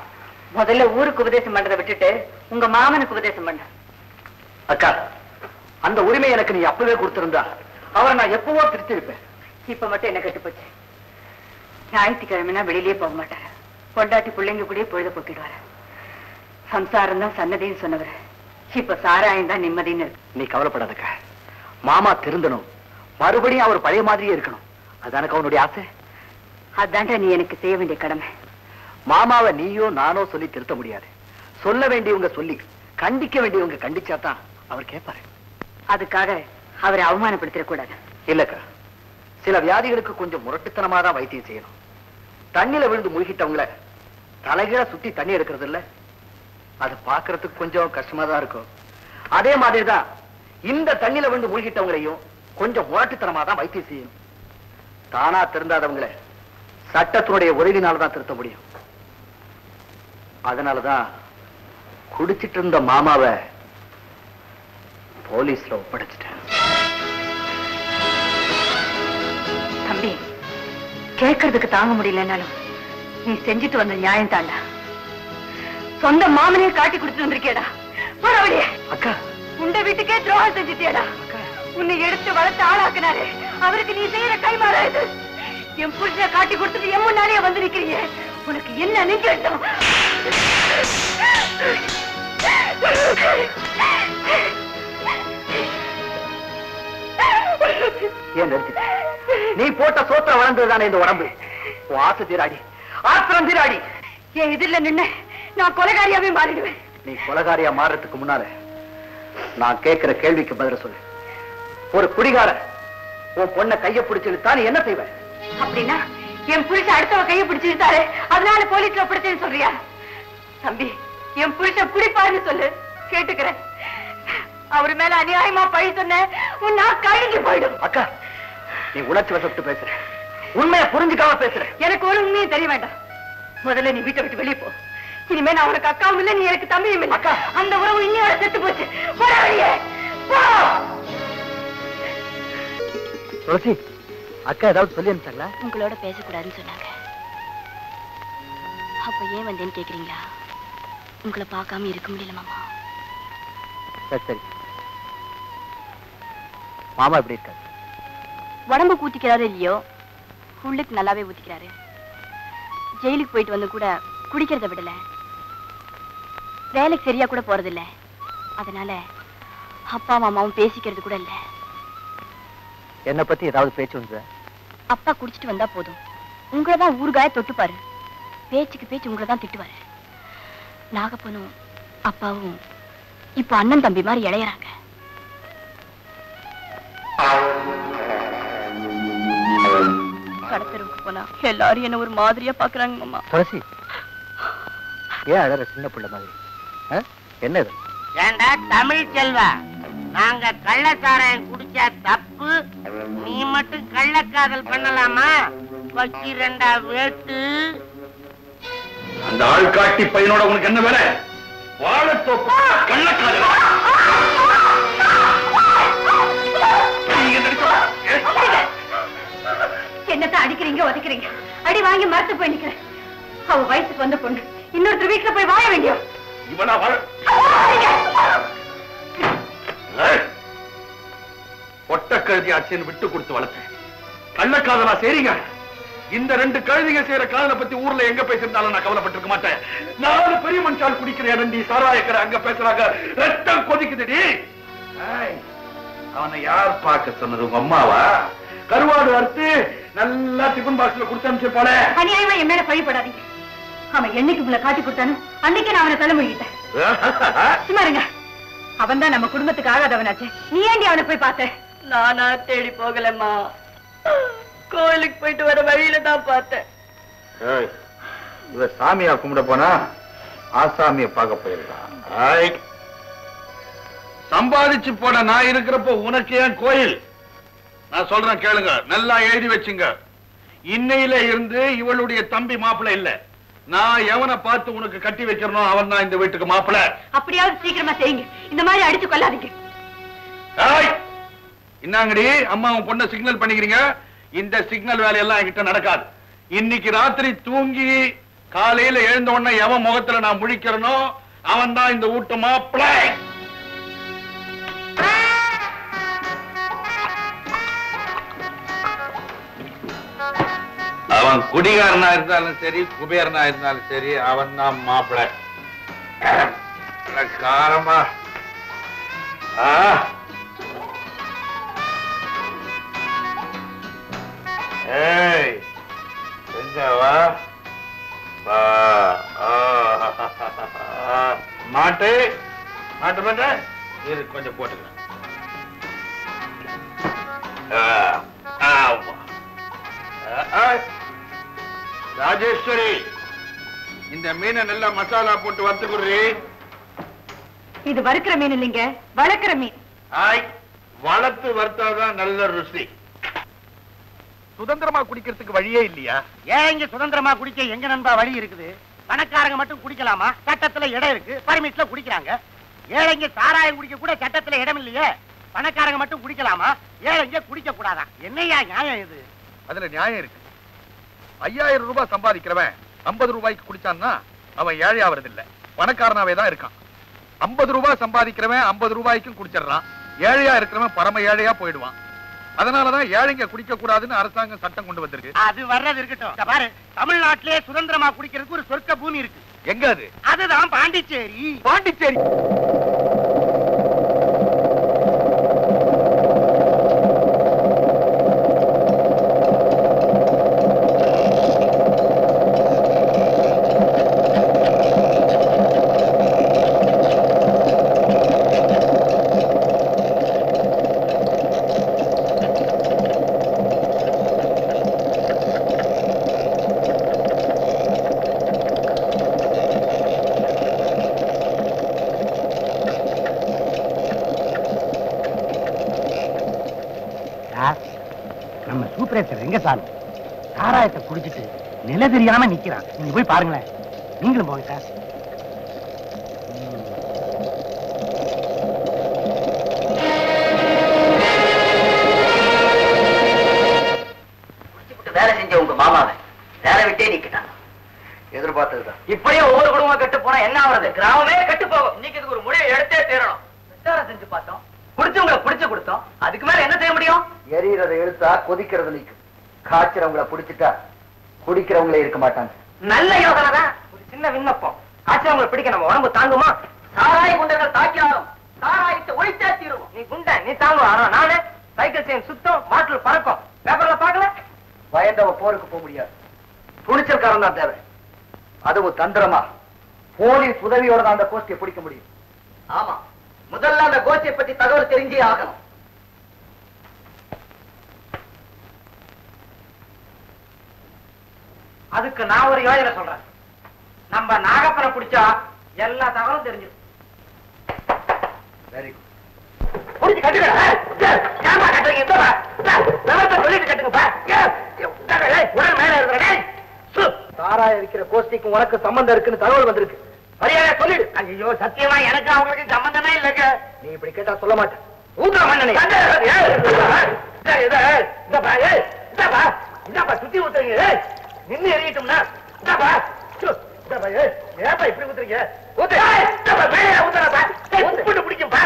முதல்ல ஊருக்கு உபதேசம் பண்றதை விட்டுட்டு உங்க மாமனுக்கு உபதேசம் பண்ண
அக்கா அந்த உரிமை எனக்கு நீ அப்பவே கொடுத்திருந்தா அவரை நான் எப்பவோ திருத்திருப்பேன்
இப்ப மட்டும் என்ன கெட்டு போச்சு ஞாயிற்றுக்கிழமைனா வெளியிலேயே போக மாட்டாரு பொண்டாட்டி பிள்ளைங்க கூடயே பொழுத போக்கிடுவாரு சம்சாரம் தான் சன்னதின்னு சொன்னவர் இப்ப சாராயம் தான் நிம்மதின்னு இருக்கு
நீ கவலைப்படாதக்கா மாமா திருந்தணும் மறுபடியும் அவர் பழைய மாதிரியே இருக்கணும் அதானக்கு அவனுடைய ஆசை
அதான்டா நீ எனக்கு செய்ய வேண்டிய கடமை
மாமாவை நீயோ நானோ சொல்லி திருத்த முடியாது சொல்ல வேண்டியவங்க சொல்லி கண்டிக்க வேண்டியவங்க கண்டிச்சாதான் அவர் கேட்பாரு
அதுக்காக அவரை அவமானப்படுத்திட கூடாது
இல்லக்கா சில வியாதிகளுக்கு கொஞ்சம் முரட்டுத்தனமா தான் வைத்தியம் செய்யணும் தண்ணில விழுந்து முழுகிட்டவங்கள தலைகீழ சுத்தி தண்ணி எடுக்கிறது இல்ல அது பாக்குறதுக்கு கொஞ்சம் கஷ்டமா தான் இருக்கும் அதே மாதிரிதான் இந்த தண்ணில விழுந்து மூழ்கிட்டவங்களையும் கொஞ்சம் முரட்டுத்தனமா தான் வைத்தியம் செய்யணும் தானா திருந்தாதவங்களை சட்டத்தினுடைய உதவினால்தான் திருத்த முடியும் அதனாலதான் குடிச்சிட்டு இருந்த மாமாவை போலீஸ்ல ஒப்படைச்சிட்டேன்
தம்பி கேட்கறதுக்கு தாங்க முடியலன்னாலும் நீ செஞ்சுட்டு வந்த நியாயம் தாண்டா சொந்த மாமனையே காட்டி கொடுத்துட்டு வந்திருக்கேடா பரவாயில்லையே
அக்கா
உண்ட வீட்டுக்கே துரோகம் செஞ்சுட்டியடா உன்னை எடுத்து வளர்த்து ஆளாக்குனாரு அவருக்கு நீ செய்யற கைமாறா இது என் புருஷனை காட்டி கொடுத்துட்டு என் முன்னாடியே வந்து நிக்கிறீங்க உனக்கு என்ன நினைக்கிறோம்
ஏன் நிறுத்தி நீ போட்ட சோத்திரம் வளர்ந்ததுதானே இந்த உடம்பு ஆசை தீராடி ஆத்திரம் தீராடி
என் எதிரில நின்னு நான் கொலைகாரியாவே மாறிடுவேன்
நீ கொலைகாரியா மாறுறதுக்கு முன்னால நான் கேட்கிற கேள்விக்கு பதில சொல்லு ஒரு குடிகார உன் பொண்ணை கைய பிடிச்சிருத்தா நீ என்ன செய்வ
அப்படின்னா என் புருஷன் அடுத்தவ கையை பிடிச்சிருத்தாரு அதனால போலீஸ்ல ஒப்படைச்சேன்னு சொல்றியா தம்பி என் புருஷன் குடிப்பாருன்னு சொல்லு கேட்டுக்கிறேன் அவரு மேல அநியாயமா பழி சொன்ன உன் நான் கழுங்கி போயிடும்
அக்கா நீ உணர்ச்சி வசப்பட்டு பேசுற உண்மையை புரிஞ்சுக்காம பேசுற
எனக்கு ஒரு உண்மையும் தெரிய வேண்டாம் முதல்ல நீ வீட்டை விட்டு வெளியே போ இனிமே நான் உனக்கு அக்காவும் இல்லை நீ எனக்கு தம்பியும் இல்லை அக்கா அந்த உறவு இன்னையோட செத்து போச்சு
துளசி அக்கா ஏதாவது சொல்லி அனுப்பிச்சாங்களா
உங்களோட பேசக்கூடாதுன்னு சொன்னாங்க அப்ப ஏன் வந்தேன்னு கேக்குறீங்களா உங்களை பார்க்காம இருக்க முடியல மாமா
சரி மாமா எப்படி இருக்காரு
உடம்பு ஊத்திக்கிறாரு இல்லையோ உள்ளுக்கு நல்லாவே ஊத்திக்கிறாரு ஜெயிலுக்கு போயிட்டு வந்து கூட குடிக்கிறத விடல வேலைக்கு சரியா கூட போறது இல்ல அதனால அப்பா மாமாவும் பேசிக்கிறது கூட இல்ல
என்ன பத்தி ஏதாவது பேச்சு வந்து
அப்பா குடிச்சிட்டு வந்தா போதும் உங்களை தான் ஊறுகாய தொட்டுப்பாரு பேச்சுக்கு பேச்சு உங்களை தான் திட்டுவாரு நாகப்பனும் அப்பாவும் இப்ப அண்ணன் தம்பி மாதிரி இளையறாங்க. கடத்தெருவுக்கு போனா எல்லாரும் என்ன ஒரு மாதிரியா பாக்குறாங்க மாமா.
துளசி, ஏன் அழற சின்ன பிள்ளை மாதிரி? என்னது?
ஏண்டா தமிழ் செல்வா, நாங்க கள்ளச்சாராயம் குடிச்சா தப்பு, நீ மட்டும் கள்ளக்காதல் பண்ணலாமா? பக்கி ரெண்டா வேட்டு.
அந்த ஆள் காட்டி பையனோட உனக்கு என்ன வேலை? வாழத்தோப்பு கள்ளக்காதல்.
என்னத்தான் அடிக்கிறீங்க உதைக்கிறீங்க? அடி வாங்கி மரத்து போய் நிக்கிறேன். அவ வயசுக்கு வந்த பொண்ணு இன்னொருத்தர் வீட்டுல போய் வாழ வேண்டிய
இவனா ஒட்ட கழுதி ஆச்சுன்னு விட்டு கொடுத்து வளர்த்தேன். கள்ளக்காதலா செய்றீங்க? இந்த 2 கழுதிங்க செய்யற காதலை பத்தி ஊர்ல எங்க பேசிருந்தாலும் நான் கவலைப்பட்டிருக்க மாட்டேன். 4 பெரிய மனுஷால் குடிக்கிற இடண்டி சாராயக்கரை அங்க பேசுறாங்க. ரத்தம் கொதிக்குதுடி. அவனை யார் பார்க்க சொன்னது? உங்க அம்மாவா? கருவாடு வறுத்து நல்லா டிபன் பாக்ஸ்ல கொடுத்து அனுப்பிச்சிருப்பாளே.
அநியாயமா என் மேல பழிப்படாதீங்க. அவன் என்னைக்கு உங்களை காட்டி கொடுத்தானு அன்னைக்கு நான் அவனை தலைமொழிட்டேன். சும்மா இருங்க. அவன் தான் நம்ம குடும்பத்துக்கு ஆகாதவனாச்சு. நீ ஏண்டி அவனை போய் பார்த்த?
நானா தேடி போகலம்மா, கோயிலுக்கு போயிட்டு வர வழியில தான் பார்த்தேன்.
இவ சாமியா கும்பிட போனா ஆசாமிய பார்க்க போயிருக்கான். சம்பாதிச்சு போன நான் இருக்கிறப்போ உனக்கு ஏன் கோயில்? நான் சொல்றேன் கேளுங்க, நல்லா எழுதி வச்சுங்க. இன்னையில இருந்து இவளுடைய தம்பி மாப்பிள்ளை இல்ல. நான் எவனை பார்த்து உனக்கு கட்டி வைக்கிறனோ அவன் தான் இந்த வீட்டுக்கு மாப்பிள்ளை.
அப்படியாவது சீக்கிரமா செய்யுங்க. இந்த மாதிரி அடிச்சு கொள்ளாதீங்க.
இன்னாங்கடி அம்மாவும் பொண்ணை சிக்னல் பண்ணிக்கிறீங்க. இந்த சிக்னல் வேலையெல்லாம் என்கிட்ட நடக்காது. இன்னைக்கு ராத்திரி தூங்கி காலையில எழுந்த உடனே எவன் முகத்துல நான் முழிக்கிறனோ அவன் தான் இந்த வீட்டு மாப்பிள்ளை. அவன் குடிகாரனா இருந்தாலும் சரி, குபேரனா இருந்தாலும் சரி, அவன் தான் மாப்பிள்ளை. காரமா மாட்டு மாட்டு மாட்ட இது கொஞ்சம் போட்டுக்கலாம். ராஜேஸ்வரி, இந்த மீனை நல்லா மசாலா போட்டு வறுத்துக்குறி.
இது வறுக்கிற மீன் இல்லைங்க, வளர்க்கிற மீன்.
வளர்த்து வறுத்தாதான் நல்ல ருசி. சுதந்திரமா குடிக்கிறதுக்கு வழியே இல்லையா?
ஏன் இங்க சுதந்திரமா குடிக்க எங்க நண்பா வழி இருக்குது? பணக்காரங்க மட்டும் குடிக்கலாமா? சட்டத்துல இடம் இருக்கு, பர்மிட்ல குடிக்கிறாங்க. ஏழைங்க சாராயம் குடிக்க கூட சட்டத்துல இடம் இல்லையே. பணக்காரங்க மட்டும் குடிக்கலாமா? ஏழைங்க குடிக்க கூடாதா? என்னையா நியாயம் இது?
அதுல நியாயம் இருக்கு. 5000 ரூபாய் சம்பாதிக்கிறவன் 50 ரூபாய்க்கு குடிச்சான்னா அவன் ஏழை ஆவறது இல்ல, பணக்காரனாவே தான் இருக்கான். 50 ரூபாய் சம்பாதிக்கிறவன் 50 ரூபாய்க்கும் குடிச்சிடறான். ஏழையா இருக்கிறவன் பரம ஏழையா போயிடுவான். அதனாலதான் ஏழைங்க குடிக்க கூடாதுன்னு அரசாங்கம் சட்டம் கொண்டு வந்திருக்கு.
அது வர்றது இருக்கட்டும். பாரு, தமிழ்நாட்டிலே சுதந்திரமா குடிக்கிறதுக்கு ஒரு சொர்க்க பூமி இருக்கு.
எங்க அது?
அதுதான் பாண்டிச்சேரி.
பாண்டிச்சேரி
நம்ம சூப்பரேசர் ரெங்கசாமி சாராயத்தை குடிச்சிட்டு நிலை தெரியாம நிக்கிறான். நீங்க போய் பாருங்களேன். நீங்களும் போங்க சார்.
வேலை செஞ்ச உங்க மாமாவை வேலை விட்டே நிக்கிட்டாங்க. எதிர்பார்த்ததுதான். இப்படியே ஒவ்வொரு குடும்பம் கெட்டு போனா என்ன ஆகுறது? கிராமமே கெட்டு போகும். இன்னைக்கு இதுக்கு ஒரு முடிவை எடுத்தே தீரணும். விசாரம் செஞ்சு பார்த்தோம், குடிச்சவங்களை பிடிச்சு கொடுத்தோம். அதுக்கு மேல என்ன செய்ய முடியும்? எரியறதை எடுத்தா கொதிக்கிறது நிற்கும். காய்ச்சறவங்களை பிடிச்சிட்டா குடிக்கிறவங்களே இருக்க மாட்டாங்க. நல்ல யோசனை தான். ஒரு சின்ன விண்ணப்பம், காய்ச்சறவங்களை பிடிக்க நம்ம உடம்பு தாங்குமா? சாராய குண்டர்கள் தாக்கினாலும் சாராயத்தை ஒழித்தே தீருவோம். நீ குண்டை நீ தாங்குவா, ஆனா நானே சைக்கிள் செயின் சுத்தம், பாட்டில் பறக்கும். பேப்பர்ல பாக்கல. பயந்தவ போருக்கு போக முடியாது. துணிச்சல்காரன் தான் தேவை. அதுவும் தந்திரமா போலீஸ் உதவியோட தான் அந்த கோஷ்டியை பிடிக்க முடியும். ஆமா, முதல்ல அந்த கோஷ்டியை பத்தி தகவல் தெரிஞ்சே ஆகணும். அதுக்கு நான் ஒரு யோசனை சொல்றேன். நம்ம நாகப்பனை பிடிச்சா எல்லா தகவலும் தெரிஞ்சிடும். Very good. புடிச்சு கட்டுங்க. ஏமா கட்டுறீங்க? சொல்லிட்டு கட்டுங்கப்பா. உடனே மேல இருக்கிற சாராய இருக்கிற கோஷ்டிக்கும் உனக்கு சம்பந்தம் இருக்குன்னு தகவல் வந்திருக்கு. மரியாதை சொல்லிடு. ஐயோ, சத்தியமா எனக்கு அவங்களுக்கு சம்பந்தமே இல்லைங்க. நீ இப்படி கேட்டா சொல்ல மாட்டேன். ஊத்தா மண்ணனை சுத்தி ஊத்துறீங்க. நின்னு எறியட்டும்னா ஏப்பா இப்படி ஊத்துறீங்க? பிடிக்கும்பா.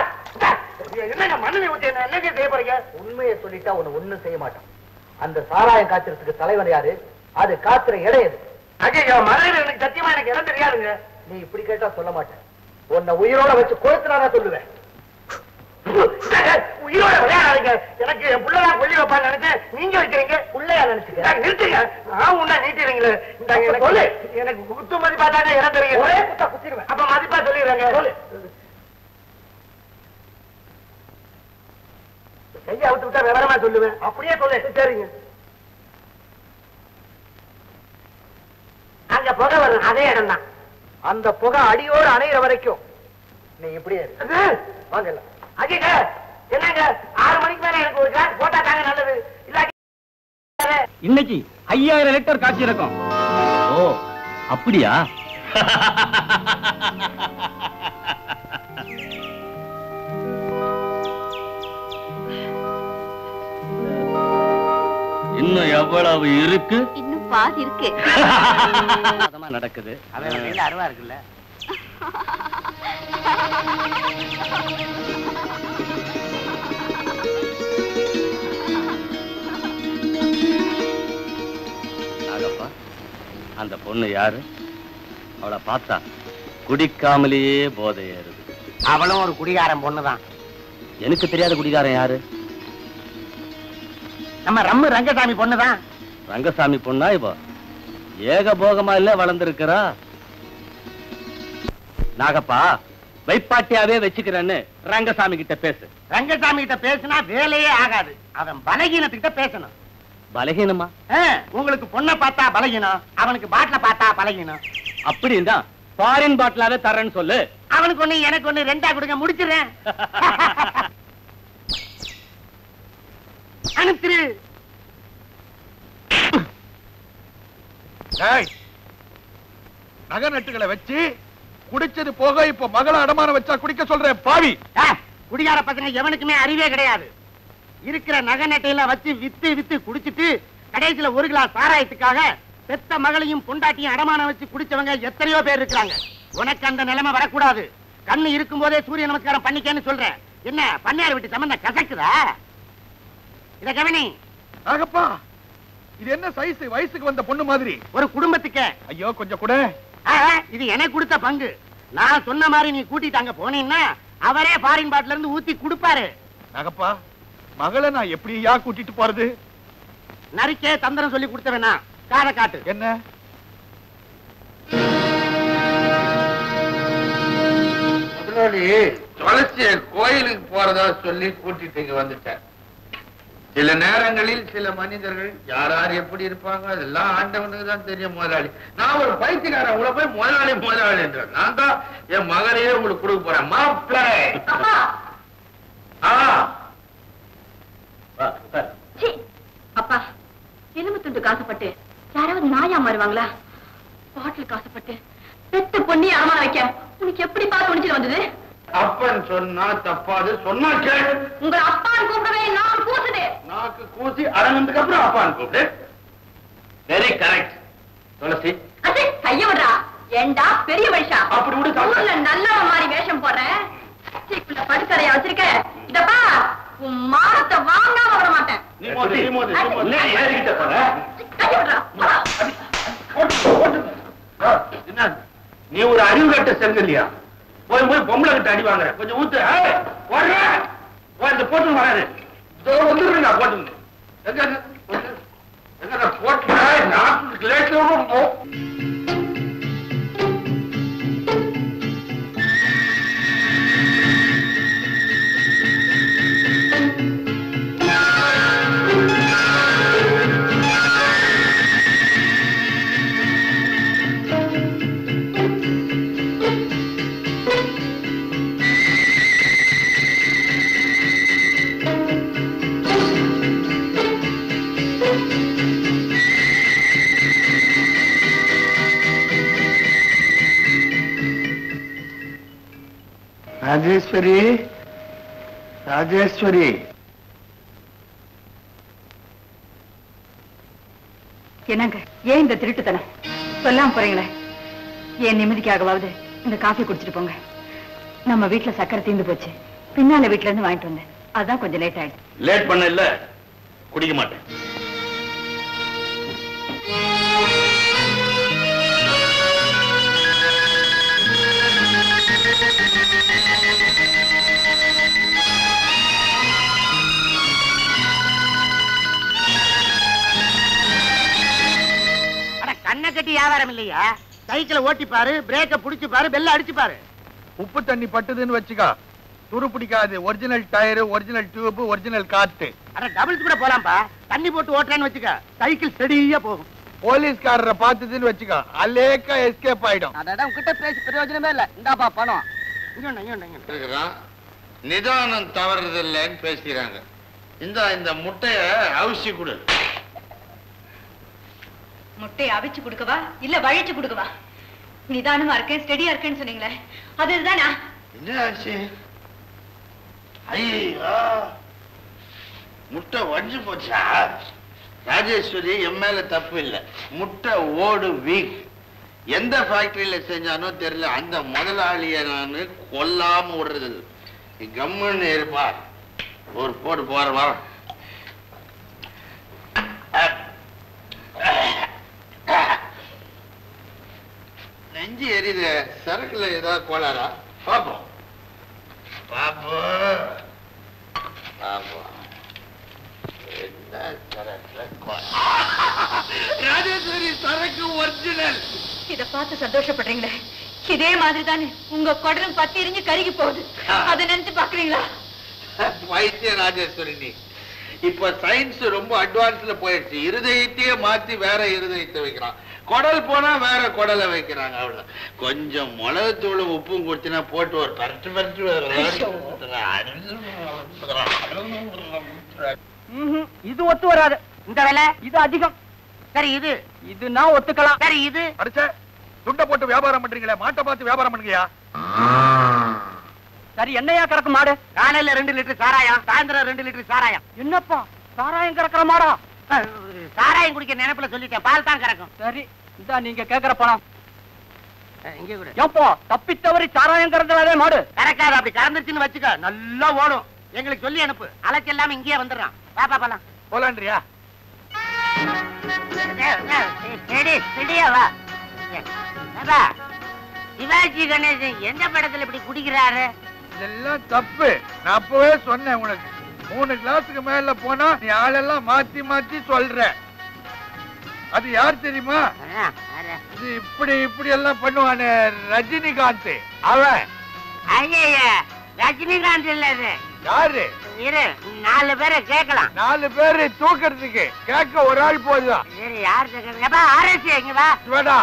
என்னங்க மண்ணனை ஊத்தி என்னங்க செய்ய போறீங்க? உண்மையை சொல்லிட்டா உன்னை ஒண்ணும் செய்ய மாட்டான். அந்த சாராயம் காய்ச்சறதுக்கு தலைவன் யாரு? அது காத்துற இடம் எது? ஐயோ, மதுரையில் எனக்கு சத்தியமா எனக்கு இடம் தெரியாதுங்க. நீ இப்படி கேட்டா சொல்ல மாட்டேன். உன்னை உயிரோட வச்சு கொளுத்துனா சொல்லுவேன். உயிரோட விளையாடாதீங்க. எனக்கு என் பிள்ளைதான் கொல்லி வைப்பாங்க நினைச்சேன். நீங்க வைக்கிறீங்க பிள்ளையா நினைச்சுக்க. நிறுத்துங்க. உன்ன நீட்டிடுறீங்களே. சொல்லு. எனக்கு குத்து மதிப்பா தாங்க இடம் தெரியும். ஒரே குத்தா குத்திடுவேன். அப்ப மதிப்பா சொல்லிடுறாங்க. சொல்லு. கையை அவுத்து விட்டா விவரமா சொல்லுவேன். அப்படியே சொல்லு. சரிங்க. அங்க புகை வரும், அதே இடம் தான். அந்த புகை அடியோடு அணையிற வரைக்கும் நீ இப்படியே வாங்க. அஜிங்க, என்னங்க 6 மணிக்கு மேல எனக்கு ஒரு கிளாஸ் போட்டா தாங்க நல்லது.
இன்னைக்கு 5000 லிட்டர் காட்சி இருக்கும். ஓ, அப்படியா? இன்னும் எவ்வளவு இருக்கு?
இன்னும் பாதி இருக்கு.
நடக்குது.
அவன் அருவா இருக்குல்ல.
நாகப்பா, அந்த பொண்ணு யாரு? அவளை பார்த்தா குடிக்காமலேயே போதை ஏறுது.
அவளும் ஒரு குடிகாரன் பொண்ணுதான்.
எனக்கு தெரியாத குடிகாரன் யாரு?
நம்ம ரம்மு ரங்கசாமி பொண்ணுதான்.
ரங்கசாமி பொண்ணா? இப்போ ஏகபோகமா இல்ல வளர்ந்திருக்கிறா. நாகப்பா, வைப்பாட்டியாவே வச்சுக்கிறேன்னு ரங்கசாமி கிட்ட பேசு.
ரங்கசாமி கிட்ட பேசினா வேலையே ஆகாது. அவன் பலகீனத்துக்கிட்ட பேசணும்.
பலகீனமா?
உங்களுக்கு பொண்ணை பார்த்தா பலகீனம், அவனுக்கு பாட்டில பார்த்தா பலகீனம்.
அப்படின்னா ஃபாரின் பாட்டிலாவே தரேன்னு சொல்லு.
அவனுக்கு ஒண்ணு எனக்கு ஒண்ணு, 2 கொடுங்க, முடிச்சிடுறேன். அனுப்பிரு.
நகை நட்டுகளை வச்சு குடிச்சது போக இப்ப மகளை அடமான வச்சா குடிக்க சொல்றேன் பாவி.
குடிகார பசங்க எவனுக்குமே அறிவே கிடையாது. இருக்கிற நகை நட்டையில வச்சு வித்து வித்து குடிச்சிட்டு கடைசியில 1 கிளாஸ் சாராயத்துக்காக பெத்த மகளையும் பொண்டாட்டியும் அடமான வச்சு குடிச்சவங்க எத்தனையோ பேர் இருக்காங்க. உனக்கு அந்த நிலைமை வரக்கூடாது. கண்ணு இருக்கும் போதே சூரிய நமஸ்காரம் பண்ணிக்கன்னு சொல்றேன். என்ன பண்ணையார் விட்டு சம்பந்தம் கசக்குதா? இத கவனி.
நாகப்பா, இது என்ன சைஸ்? வயசுக்கு வந்த பொண்ணு மாதிரி.
ஒரு குடும்பத்துக்கு.
ஐயோ, கொஞ்சம் கூட.
இது எனக்கு கொடுத்த பங்கு. நான் சொன்ன மாதிரி நீ கூட்டிட்டு அங்க போனீங்கன்னா அவரே ஃபாரின் பாட்டில இருந்து ஊத்தி கொடுப்பாரு.
நாகப்பா, மகளை நான் எப்படியா கூட்டிட்டு போறது?
நரிக்கே தந்திரம் சொல்லி கொடுத்தவனா? காதை காட்டு.
என்ன?
துளசிய கோயிலுக்கு போறதா சொல்லி கூட்டிட்டு இங்க வந்துட்டேன். சில நேரங்களில் சில மனிதர்கள் யார் யார் எப்படி இருப்பாங்க அதெல்லாம் ஆண்டவனுக்கு தான் தெரியும். முதலாளி, நான் ஒரு பைத்தியக்காரன். உங்களை போய் முதலாளி முதலாளி என்ற நான் தான் என் மகனையே உங்களுக்கு கொடுக்க போறேன். மாப்பிள்ளை.
அப்பா, எலும்பு துண்டு காசுப்பட்டு யாராவது நாயா மாறுவாங்களா? பாட்டில் காசுப்பட்டு பெத்த பொண்ணி அடமான வைக்க உனக்கு எப்படி பார்த்து துணிச்சு வந்தது?
அப்பன் சொன்னா தப்பாது. சொன்னா கேளு.
உங்க அப்பான்னு கூப்பிடவே நான் கூசுது.
நாக்கு கூசி அடங்கினதுக்கு அப்புறம் அப்பான்னு கூப்பிடு. Very correct. துளசி,
அது கைய விடுறா. ஏண்டா பெரிய மனுஷா,
அப்படி விடு.
ஊர்ல நல்லவ மாதிரி வேஷம் போடுறேன். சீக்குள்ள படுக்கறையா வச்சிருக்க. இதப்பா, உன் மானத்தை வாங்காம விட மாட்டேன்.
நீ மோதி நீ மோதி ஏறிக்கிட்ட போற.
கைய விடுறா.
என்ன நீ ஒரு அறிவு கட்ட செல்ல இல்லையா? போய் போய் பொம்பளை கிட்ட அடி வாங்குற. கொஞ்சம் ஊத்து. போட்டு வராது. வந்துருங்க. போட்டு எங்க போட்டு நாட்டு ராஜேஸ்வரி, ராஜேஸ்வரி.
என்னங்க ஏன் இந்த திருட்டுத்தனம் சொல்லாம போறீங்களே? ஏன் நிம்மதிக்காகவாவது இந்த காஃபி குடிச்சிட்டு போங்க. நம்ம வீட்டுல சக்கரை தீர்ந்து போச்சு, பின்னால வீட்டுல இருந்து வாங்கிட்டு வந்தேன், அதான் கொஞ்சம் லேட் ஆயிடுச்சு.
லேட் பண்ண இல்ல, குடிக்க மாட்டேன்.
கண்ணை கட்டி வியாபாரம் இல்லையா? சைக்கிளை ஓட்டி பாரு, பிரேக்க புடிச்சு பாரு, பெல்ல அடிச்சு பாரு.
உப்பு தண்ணி பட்டுதுன்னு வச்சுக்கா, துரு பிடிக்காது. Original tyre, original tube, original காத்து.
அட டபுள்ஸ் கூட போலாம்பா. தண்ணி போட்டு ஓட்டுறேன்னு வச்சுக்க, சைக்கிள் ஸ்டெடியா போகும்.
போலீஸ்காரரை பார்த்ததுன்னு வச்சுக்கா, அலேக்கா எஸ்கேப் ஆயிடும்.
அதான் உங்ககிட்ட பேசி பிரயோஜனமே இல்ல. இந்தாப்பா பணம்.
நிதானம் தவறுதில்லைன்னு பேசுறாங்க. இந்த முட்டைய அவிச்சு கொடு.
முட்டையை அவிச்சு கொடுக்கவா இல்ல வழிச்சு கொடுக்கவா? நிதானமா இருக்கேன், ஸ்டெடியா இருக்கேன்னு சொன்னீங்களே, அதுதானா?
என்ன ஆச்சு? ஐயோ, முட்டை வஞ்சு போச்சா? ராஜேஸ்வரி, என் மேல தப்பு இல்லை. முட்டை ஓடு வீக். எந்த ஃபேக்டரியில செஞ்சானோ தெரியல, அந்த முதலாளிய நான் கொல்லாம விடுறது. கம்முன்னு இருப்பார். ஒரு போட்டு போற வரோம். நெஞ்சு எரியுது. சரக்குல ஏதாவது கோளாரா? பாப்போம் பாப்போம் பாப்போம். என்ன சரக்குல கோளாறு? ராஜேஸ்வரி, சரக்கு ஒரிஜினல்.
இத பார்த்து சந்தோஷப்படுறீங்களே, இதே மாதிரி தானே உங்க குடலும் பத்தி எரிஞ்சு கருகி போகுது. அதை நினைச்சு பாக்குறீங்களா?
வைத்திய ராஜேஸ்வரி, நீ இப்ப சயின்ஸ் ரொம்ப அட்வான்ஸ்ல போயிடுச்சு. இருதயத்தையே மாத்தி வேற இருதயத்தை வைக்கிறான். குடல் போனா வேற குடலை வைக்கிறாங்க. அவ்வளவு கொஞ்சம் மிளகுத்தூள் உப்பும் குடிச்சுனா போட்டு ஒரு பரட்டு பரட்டு.
இது ஒத்து வராது. இந்த வேலை இது அதிகம். சரி, இது நான் ஒத்துக்கலாம். சரி, இது
அடிச்ச துண்டை போட்டு வியாபாரம் பண்றீங்களே, மாட்டை பார்த்து வியாபாரம் பண்ணுங்கயா.
சரி, என்னையா கறக்கும் மாடு? காலையில 2 லிட்டர் சாராயம், சாயந்தரம் 2 லிட்டர் சாராயம். என்னப்பா சாராயம் கறக்கிற மாடா? சாராயம் குடிக்க நினைப்புல சொல்லிட்டேன், பால் தான் கறக்கும். சரி, இதான் நீங்க கேக்குற பணம். இங்க கூட எப்போ தப்பி தவறி சாராயம் கறந்தாலே மாடு கறக்காது. அப்படி கறந்துச்சுன்னு வச்சுக்க, நல்லா ஓடும். எங்களுக்கு சொல்லி அனுப்பு, அழைச்சு எல்லாமே இங்கேயே வந்துடுறான். பாப்பா போலாம்.
போலான்றியா?
வா. சிவாஜி கணேசன் எந்த படத்துல இப்படி குடிக்கிறாரு?
இதெல்லாம் தப்பு. நான் அப்பவே சொன்னேன் உனக்கு. 3 கிளாஸுக்கு மேல போனா நீ ஆளெல்லாம் மாத்தி மாத்தி சொல்ற. அது யார் தெரியுமா? இது இப்படி இப்படி எல்லாம் பண்ணுவானே, ரஜினிகாந்த். அவன்.
ஐயா, ரஜினிகாந்த் இல்ல. இது
யாரு?
இரு, 4 பேரை கேட்கலாம்.
4 பேரு தூக்கிறதுக்கு கேட்க ஒரு ஆள் போதுதான்.
யார் கேட்கறா? அரசு இங்க வா.
வேடா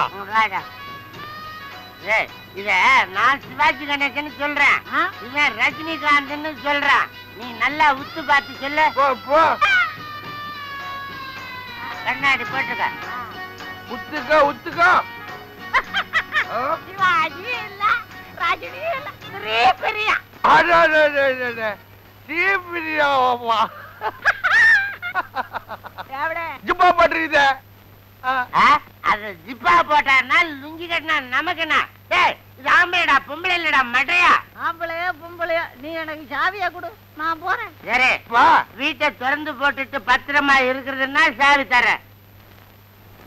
இத நான் சிவாஜி கணேசன் சொல்றேன், இவன் ரஜினிகாந்த் சொல்றான். நீ நல்லா உத்து பார்த்து சொல்ல. கண்ணாடி போட்டுக்க.
உத்துக்கா உத்துக்கா.
சிவாஜி இல்ல, ரஜினி இல்ல, பெரியா.
ஜிப்பா பண்றீங்க.
அது ஜிப்பா போட்டா லுங்கி கட்டினா நமக்கு என்ன? இது ஆம்பளைடா, பொம்பளை இல்லடா, மட்டையா. ஆம்பளையா பொம்பளையா? நீ எனக்கு சாவியா கொடு, நான் போறேன். சரி, வீட்டை திறந்து போட்டுட்டு பத்திரமா இருக்கிறதுன்னா சாவி தரேன்.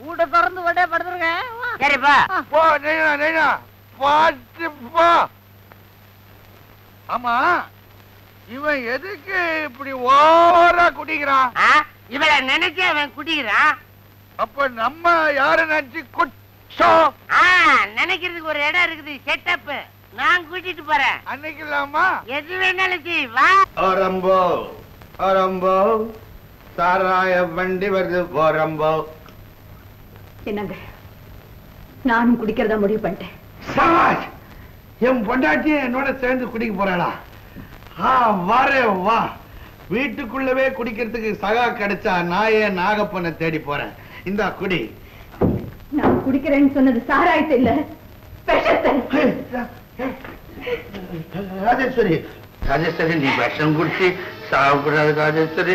வீட்டை திறந்து போட்டே படுத்துருங்க. சரிப்பா
போ. பார்த்து போ. ஆமா, இவன் எதுக்கு இப்படி ஓவரா குடிக்கிறான்?
இவளை நினைச்சு அவன் குடிக்கிறான்.
அப்ப நம்ம யார நினைச்சு குச்சோம்?
நினைக்கிறதுக்கு ஒரு இடம் இருக்குது, செட்டப். நான் கூட்டிட்டு போறேன்.
அன்னைக்கு இல்லாமா
எது வேணாலும் செய், வா.
ஓரம்போ ஓரம்போ, சாராய வண்டி வருது ஓரம்போ.
என்னங்க, நானும் குடிக்கிறதா முடிவு பண்ணிட்டேன்.
சமாஜ், என் பொண்டாட்டியும் என்னோட சேர்ந்து குடிக்க போறாளா? வாரே வா. வீட்டுக்குள்ளவே குடிக்கிறதுக்கு சகா கிடைச்சா நான் ஏன் நாகப்பனை தேடி போறேன். இந்த குடி.
நான் குடிக்கிறேன்னு சொன்னது சாராயத்தை இல்ல, விஷத்தை.
ராஜேஸ்வரி ராஜேஸ்வரி நீ விஷம் குடிச்சு சாப்பிடாது ராஜேஸ்வரி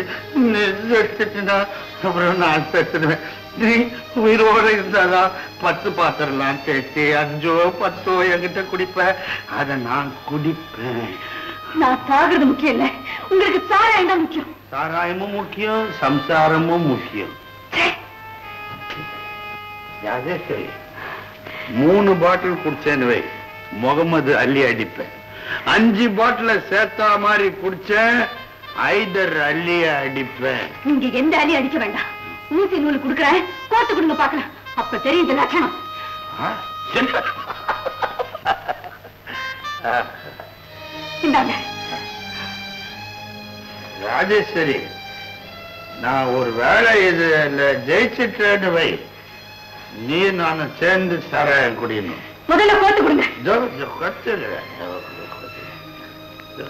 எடுத்துட்டுனா அப்புறம் நான் செத்துடுவேன். நீ உயிரோட இருந்தாதான் 10 பாத்திரம்லாம் சேர்த்து 5 10 என்கிட்ட குடிப்ப. அதை நான் குடிப்பேன்.
நான் சாகிறது முக்கியம் இல்ல, உங்களுக்கு சாராயம் தான் முக்கியம்.
சாராயமும் முக்கியம், சம்சாரமும் முக்கியம். ராஜேஸ்வரி 3 பாட்டில் குடிச்சேன்னு வை, முகமது அள்ளி அடிப்பேன். 5 பாட்டில சேர்த்தா மாதிரி குடிச்சேன், ஐதர் அள்ளிய அடிப்பேன்.
நீங்க எந்த அள்ளி அடிக்க வேண்டாம். ஊசி நூல் குடுக்கறேன், கோத்து கொடுங்க பாக்கலாம். அப்ப தெரியும் இந்த லட்சணம். இந்தாங்க.
ராஜேஸ்வரி நான் ஒரு வேலை இதுல ஜெயிச்சிட்டேன்னு வை, நீ நானும் சேர்ந்து சாராயம் குடியணும்.
முதல்ல கோத்து கொடுங்க.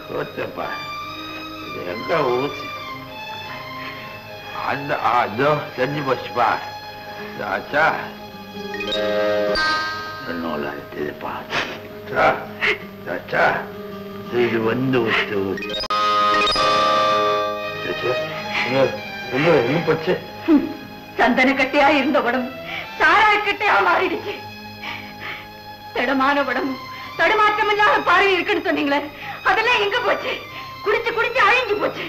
கோத்தப்பா எங்க ஊசி அந்த அதோ தெரிஞ்சு போச்சுப்பா. ஆச்சா நூல் அடித்ததுப்பா. ஆச்சா இது வந்து ஊத்து என்ன போச்சு?
சந்தன கட்டையா இருந்த உடம்பு சாராய கட்டையா மாறிடுச்சு. தடமான உடம்பு தடுமாற்றம் இல்லாத பார்வை இருக்குன்னு சொன்னீங்களே, அதெல்லாம் எங்க போச்சு? குடிச்சு குடிச்சு அழிஞ்சு போச்சு.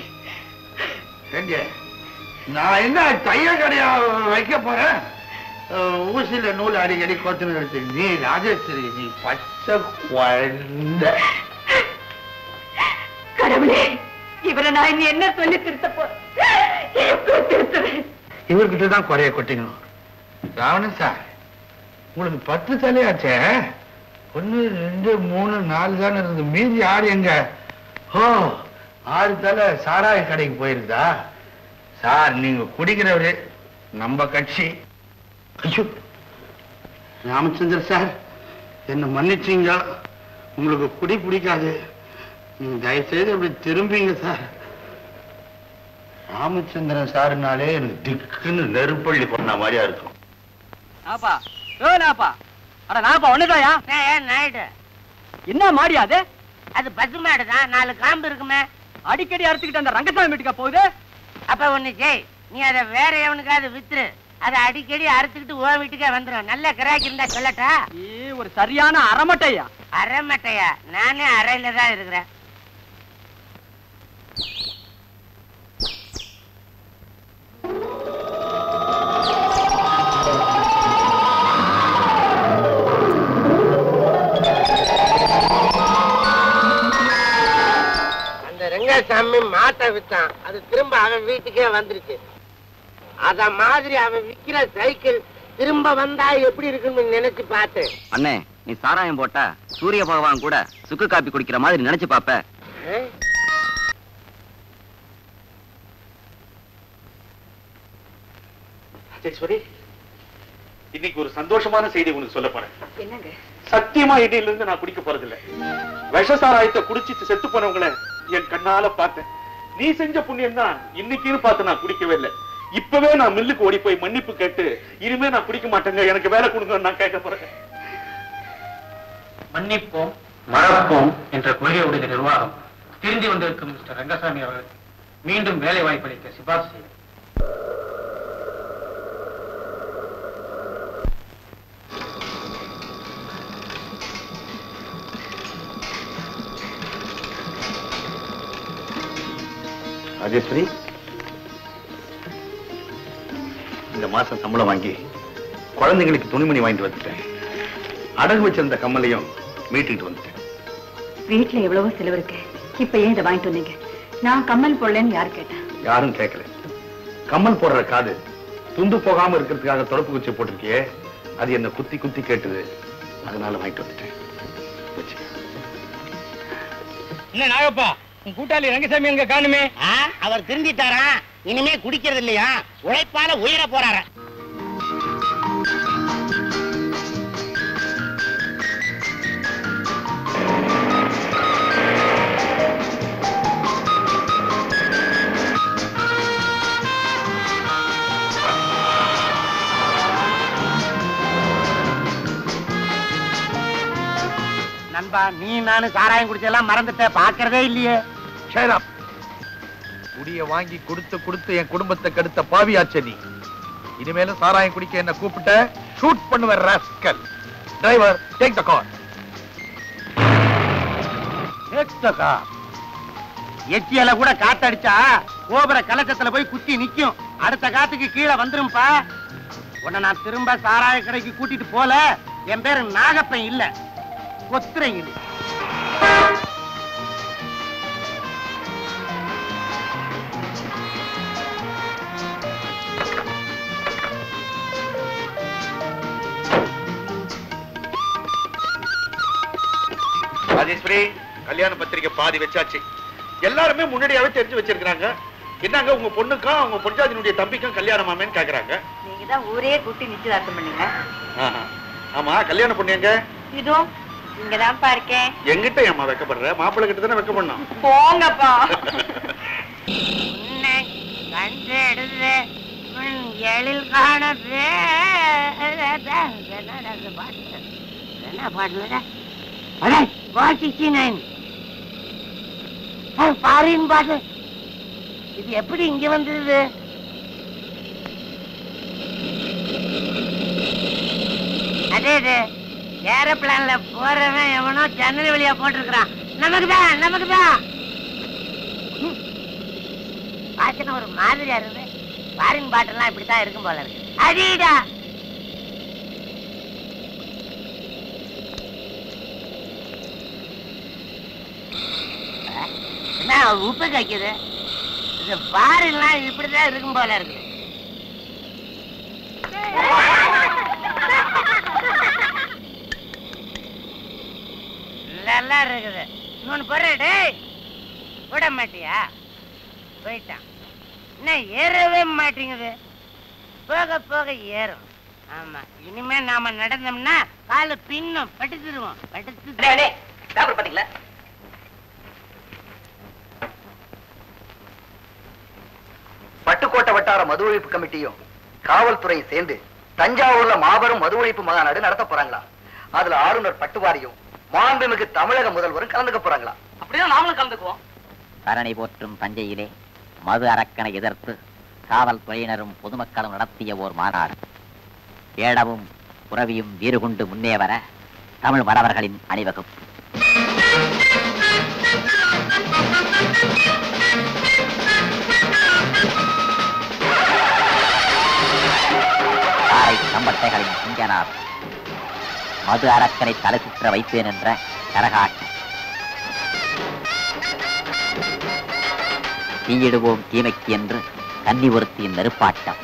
நான் என்ன தையல் கடையா வைக்க போறேன்? ஊசியில நூல் அடிக்கடி கோத்துன்னு எடுத்து. நீ ராஜேஸ்வரி நீ பச்சை குழந்தை.
கடவுளே, இவரை நான் இனி என்ன சொல்லி திருத்த போறேன்?
இவர்கிட்ட தான் குறைய கொட்டிக்கணும். ராவணன் சார் உங்களுக்கு 10 தலையாச்சே. 1 2 3 4 தானே இருந்து, மீதி 6 எங்க? ஓ 6 தலை சாராய கடைக்கு போயிருந்தா சார். நீங்க குடிக்கிறவரு நம்ம கட்சி. ஐயோ ராமச்சந்திர சார் என்ன மன்னிச்சீங்க. உங்களுக்கு குடி பிடிக்காது, தயவுசெய்து அப்படி திரும்பிங்க சார். ராமச்சந்திரன் சாருனாலே எனக்கு திக்குன்னு நெருப்பள்ளி பண்ண மாதிரியா இருக்கும்.
நாப்பா நாப்பா அட நாப்பா ஒண்ணுதாயா? என்ன மாடியா அது?
அது பசு மாடுதான், 4 காம்பு இருக்குமே.
அடிக்கடி அறுத்துக்கிட்டு அந்த ரங்கசாமி வீட்டுக்கா போகுது?
அப்ப ஒண்ணு செய், நீ அதை வேற எவனுக்காவது வித்துரு. அதை அடிக்கடி அறுத்துக்கிட்டு ஓ வீட்டுக்கே வந்துடும். நல்ல கிராக்கி இருந்தா சொல்லட்டா?
ஒரு சரியான அறமட்டையா?
அரைமட்டையா? நானே அறையில தான் இருக்கிறேன். ரங்கசாமி மாட்டை வித்தான், அது திரும்ப அவன் வீட்டுக்கே வந்துருச்சு. அத மாதிரி அவன் விக்கிற சைக்கிள் திரும்ப வந்தா எப்படி இருக்குன்னு நினைச்சு பார்த்தேன்.
அண்ணே நீ சாராயம் போட்டா சூரிய பகவான் கூட சுக்கு காப்பி குடிக்கிற மாதிரி நினைச்சு பாப்ப.
ராஜேஸ்வரி இன்னைக்கு ஒரு சந்தோஷமான செய்தி உனக்கு சொல்ல போறேன்.
என்னங்க?
சத்தியமா இடையில இருந்து நான் குடிக்க போறதில்லை. விஷ சாராயத்தை குடிச்சிட்டு செத்து போனவங்களை என் கண்ணால பார்த்தேன். நீ செஞ்ச புண்ணியம் தான் இன்னைக்குன்னு பார்த்து நான் குடிக்கவே இல்லை. இப்பவே நான் மில்லுக்கு ஓடி போய் மன்னிப்பு கேட்டு இனிமே நான் குடிக்க மாட்டேங்க, எனக்கு வேலை கொடுங்க நான் கேட்க போறேன்.
மன்னிப்போம் மறப்போம் என்ற கொள்கையுடைய நிர்வாகம் திருந்தி வந்திருக்கும் மிஸ்டர் ரங்கசாமி அவர்கள் மீண்டும் வேலை வாய்ப்பளிக்க சிபார்சு செய்யும்.
ராஜேஸ்வரி இந்த மாசம் சம்பளம் வாங்கி குழந்தைங்களுக்கு துணிமணி வாங்கிட்டு வந்துட்டேன். அடகு வச்சிருந்த கம்மலையும் மீட்டுக்கிட்டு வந்துட்டேன்.
வீட்டுல எவ்வளவோ செலவு இருக்கு, இப்ப ஏன் இதை வாங்கிட்டு வந்தீங்க? நான் கம்மல் போடலன்னு யாரு கேட்டா?
யாரும் கேட்கல. கம்மல் போடுற காது துண்டு போகாம இருக்கிறதுக்காக தொடப்பு குச்சி போட்டிருக்கியே, அது என்ன குத்தி குத்தி கேட்டுது, அதனால வாங்கிட்டு வந்துட்டேன்.
என்ன நாகப்பா, உன் கூட்டாளி ரங்கசாமி அங்க காணுமே?
அவர் திருந்திட்டாரா? இனிமே குடிக்கிறது இல்லையா, உழைப்பால உயர போறாரா? நண்பா, நீ நானும் சாராயம் குடிச்செல்லாம் மறந்துட்ட பாக்குறதே இல்லையே.
ஷேராப், குடிய வாங்கி கொடுத்து கொடுத்து என் குடும்பத்தை கெடுத்த பாவியாச்சே நீ. இனிமேலும் சாராயம் குடிக்க என்ன கூப்பிட்ட ஷூட் பண்ணுவேன் rascal. Driver, take the car.
எச்சியல கூட காத்தடிச்சா கோபுர கலக்கத்துல போய் குத்தி நிக்கும். அடுத்த காத்துக்கு கீழே வந்துரும்பா. உன்னை நான் திரும்ப சாராய கடைக்கு கூட்டிட்டு போல. என் பேரு நாகப்பன் இல்ல, கொத்துரைங்க.
ராஜேஸ்வரி, கல்யாண பத்திரிக்கை பாதி வச்சாச்சு. எல்லாருமே முன்னாடியாவே தெரிஞ்சு வச்சிருக்காங்க. என்னங்க உங்க பொண்ணுக்கும் உங்க பொஞ்சாதினுடைய தம்பிக்கும் கல்யாணமாமேன்னு கேக்குறாங்க.
நீங்க தான் ஊரே கூட்டி நிச்சயதார்த்தம் பண்ணீங்க.
ஆமா, கல்யாண பொண்ணு எங்க?
இதோ இங்கதான்ப்பா இருக்கேன்.
எங்கிட்ட ஏமா வைக்கப்படுற? மாப்பிள்ளை கிட்ட தானே வைக்க பண்ணோம்.
போங்கப்பா.
கண்டு எடுத்து எழில் காணது என்ன பாட்டுல பாரின் பாட்டு. இது எப்படி இங்க வந்தது? அதே ஏரோப்ளான்ல போறவன் எவனோ ஜன்னல் வழியா போட்டிருக்கிறான். நமக்குதான் வாசனை ஒரு மாதிரியா இருக்கு. பாரின் பாட்டெல்லாம் இப்படித்தான் இருக்கும் போல இருக்கு. அடிடா என்ன உப்பு கைக்குது? இது பாரின்லாம் இப்படித்தான் இருக்கும் போல இருக்கு. நல்லா இருக்குது. இன்னொன்னு போறே விட மாட்டியா? போயிட்டான். என்ன ஏறவே மாட்டேங்குது. போக போக ஏறும். ஆமா, இனிமே நாம நடந்தோம்னா கால பின்னும் படுத்துருவோம்.
பாத்தீங்களா? பட்டுக்கோட்டை வட்டார மது ஒழிப்பு கமிட்டியும் காவல்துறை சேர்ந்து தஞ்சாவூர்ல மாபெரும் மது ஒழிப்பு மாநாடு நடத்த போறாங்களா? அதுல ஆளுநர் பட்டுவாரியும் மாண்புமிகு தமிழக முதல்வரும் கலந்துக்க போறாங்களா?
அப்படியே நாமளும் கலந்துக்குவோம்.
தரணி போற்றும் தஞ்சையிலே மது அரக்கனை எதிர்த்து காவல்துறையினரும் பொதுமக்களும் நடத்திய ஓர் மாநாடு. ஏடவும் புறவியும் வீறு கொண்டு முன்னே வர தமிழ் மறவர்களின் அணிவகுப்பு. தாரை சம்பட்டைகளின் சிங்கனார் மது அரக்கனை தலை சுற்ற வைப்பேன் என்ற கரகாட்டம். தீயிடுவோம் தீமைக்கு என்று கன்னி ஒருத்தியின் நெருப்பாட்டம்.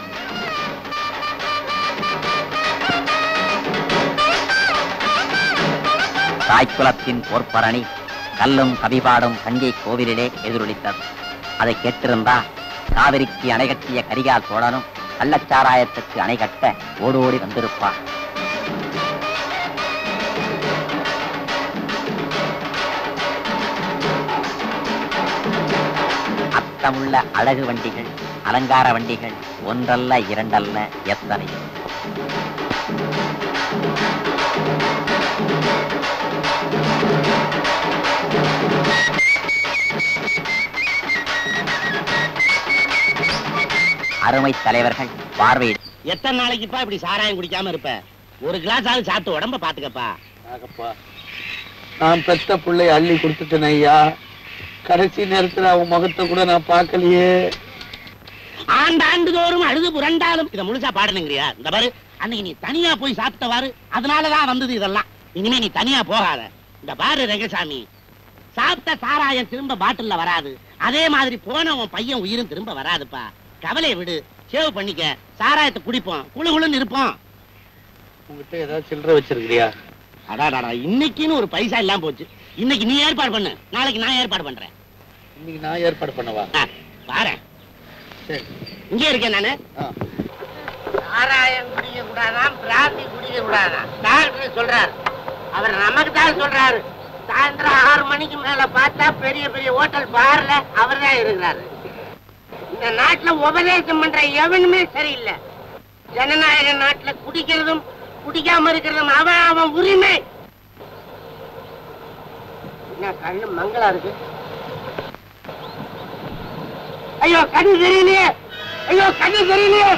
தாய்க்குலத்தின் போர்ப்பரணி கல்லும் கவிபாடும் தஞ்சை கோவிலிலே எதிரொலித்தது. அதை கேட்டிருந்தா காவிரிக்கு அணை கட்டிய கரிகால் சோழனும் கள்ளச்சாராயத்துக்கு அணை கட்ட ஓடோடி வந்திருப்பார். அத்தமுள்ள அழகு வண்டிகள், அலங்கார வண்டிகள் ஒன்றல்ல இரண்டல்ல எத்தனை. அருமை தலைவர்கள் பார்வையிட.
எத்தனை நாளைக்குப்பா இப்படி சாராயம் குடிக்காம இருப்ப? ஒரு கிளாஸ் ஆளு சாப்பிட்டு உடம்ப பாத்துக்கப்பா.
நான் பெத்த பிள்ளை அள்ளி கொடுத்துட்டேன் ஐயா. கடைசி நேரத்துல அவன் முகத்தை கூட நான் பார்க்கலையே.
ஆண்டாண்டு தோறும் அழுது புரண்டாலும் இதை முழுசா பாடணுங்கிறியா? இந்த பாரு, அன்னைக்கு நீ தனியா போய் சாப்பிட்டவாரு, அதனாலதான் வந்தது இதெல்லாம். இனிமே நீ தனியா போகாத. இந்த பாரு ரங்கசாமி, சாப்பிட்ட சாராயம் திரும்ப பாட்டில்ல வராது. அதே மாதிரி போன உன் பையன் உயிரும் திரும்ப வராதுப்பா. கவலையை விடு, சேவ் பண்ணிக்க. சாராயத்தை குடிப்போம், குழுகுழுன்னு இருப்போம்.
உங்ககிட்ட ஏதாவது சில்லறை வச்சிருக்கிறியா?
அடாடாடா, இன்னைக்குன்னு ஒரு பைசா இல்லாம போச்சு. இன்னைக்கு நீ ஏற்பாடு பண்ணு, நாளைக்கு நான் ஏற்பாடு பண்றேன்.
இன்னைக்கு நான் ஏற்பாடு பண்ணவா?
பாரு, இங்கே இருக்கேன் நானு. சாராயம் குடிக்க கூடாதான், பிராந்தி குடிக்க கூடாதான் டாக்டர் சொல்றாரு. அவர் நமக்கு தான் சொல்றாரு. சாயந்தரம் 6 மணிக்கு மேல பார்த்தா பெரிய பெரிய ஹோட்டல் பார்ல அவர் தான் இருக்கிறாரு. இந்த நாட்டுல உபதேசம் பண்ற எவனுமே சரியில்லை. ஜனநாயக நாட்டுல குடிக்கிறதும் குடிக்காம இருக்கிறதும் அவன் உரிமை. என்ன கண்ணு மங்களா இருக்கு? ஐயோ கண்ணு தெரியலையே, ஐயோ கண்ணு தெரியலையே,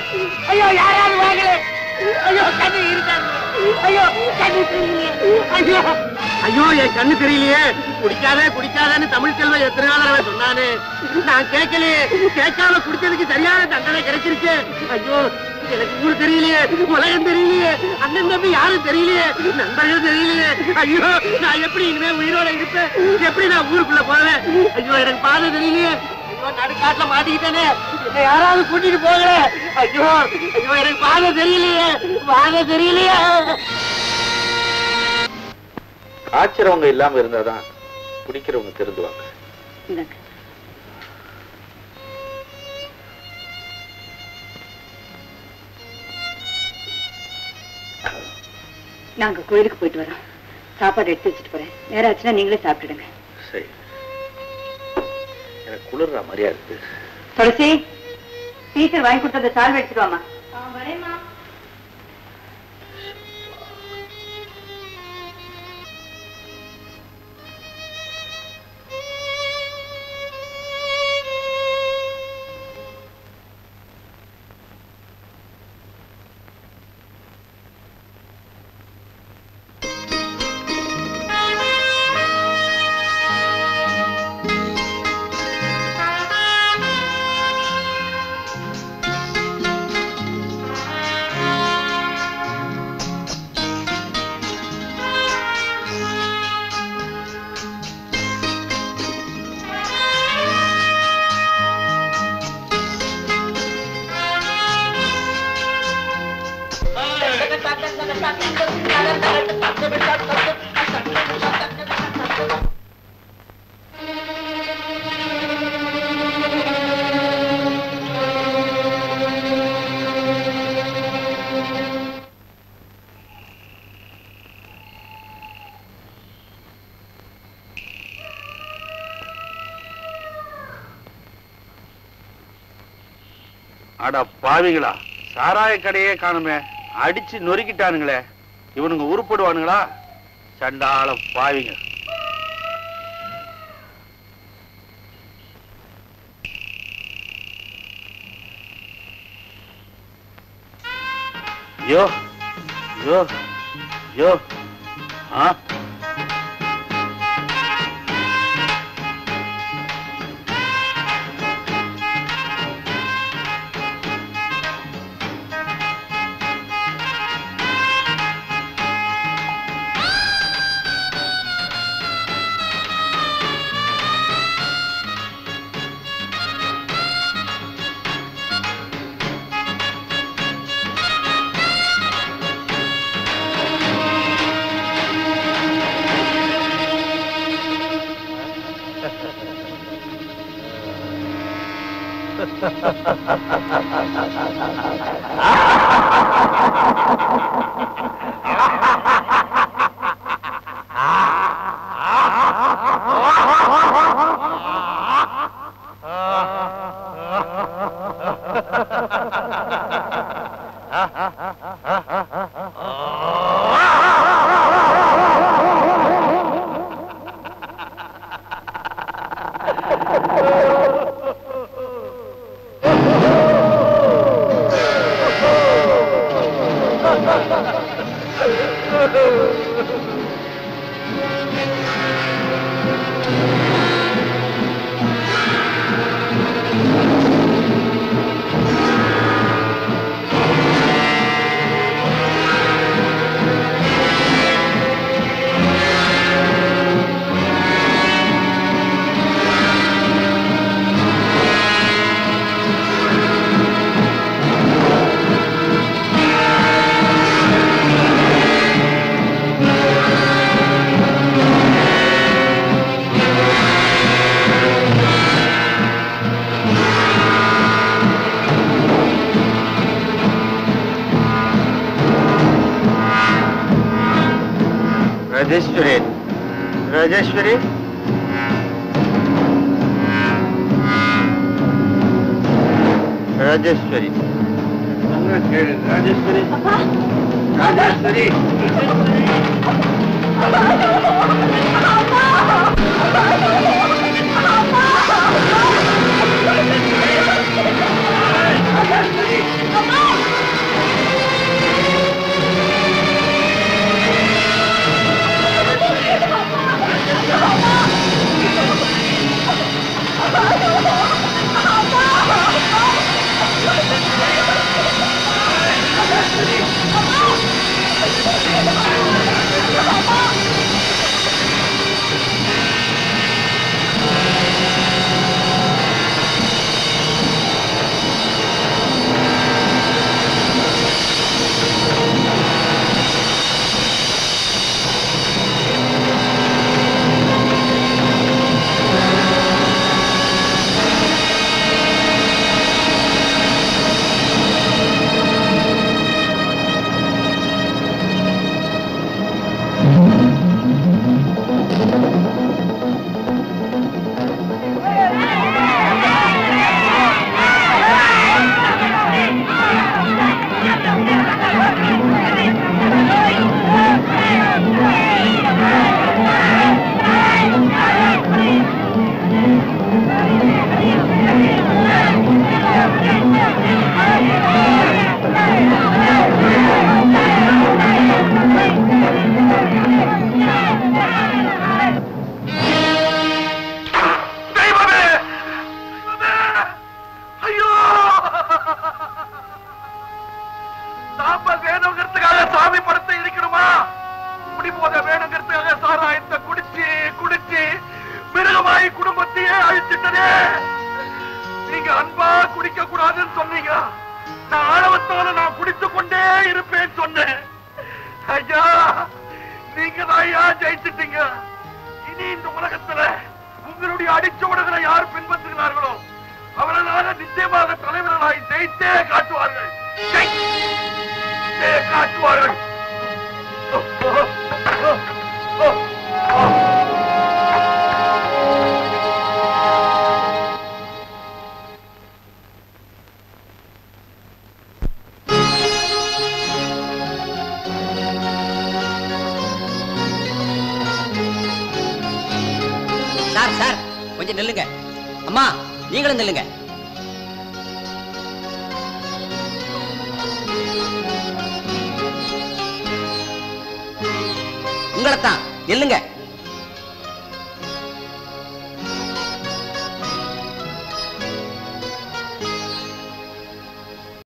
ஐயோ யாராவது வாங்கல, ஐயோ கண்ணு இருக்காது, ஐயோ கண்ணு தெரியலையே, ஐயோ ஐயோ என் கண்ணு தெரியலையே. குடிக்காதன்னு தமிழ் செல்வன் எத்தனை நாள் சொன்னானே, நான் கேட்கலையே. கேட்காம குடிச்சதுக்கு சரியான தண்டனை கிடைச்சிருச்சு. ஐயோ எனக்கு ஊர் தெரியலையே, உலகம் தெரியலையே, அண்ணன் தம்பி யாரும் தெரியலையே, நண்பர்கள் தெரியலையே. ஐயோ நான் எப்படி இனிமே உயிரோட இருப்பேன்? எப்படி நான் ஊருக்குள்ள போவேன்? ஐயோ எனக்கு பாதை தெரியலையே. ஐயோ நடுக்காட்டுல மாட்டிக்கிட்டேனே, என்ன யாராவது கூட்டிட்டு போகல. ஐயோ ஐயோ எனக்கு பாதை தெரியலையே.
காய்ச்சறவங்க இல்லாம இருந்தாதான் குடிக்கிறவங்க திருந்துவாங்க.
நாங்க கோயிலுக்கு போயிட்டு வரோம். சாப்பாடு எடுத்து வச்சுட்டு போறேன். நேரம் ஆச்சுன்னா நீங்களே சாப்பிட்டுடுங்க.
சரி, எனக்கு குளிர்ற மாதிரியா இருக்கு.
துளசி, டீச்சர் வாங்கி கொடுத்த அந்த சால்வை எடுத்துட்டு வாமா.
வரேம்மா.
அட பாவிங்களா, சாராய கடையே காணுமே, அடிச்சு நொறுக்கிட்டானுங்களே. இவனுங்க உருப்படுவானுங்களா? சண்டாள பாவிங்க. யோ யோ யோ ஆ राजेश्वरी, राजेश्वरी, राजेश्वरी, राजेश्वरी, राजेश्वरी,
உங்களைத்தான் நில்லுங்க.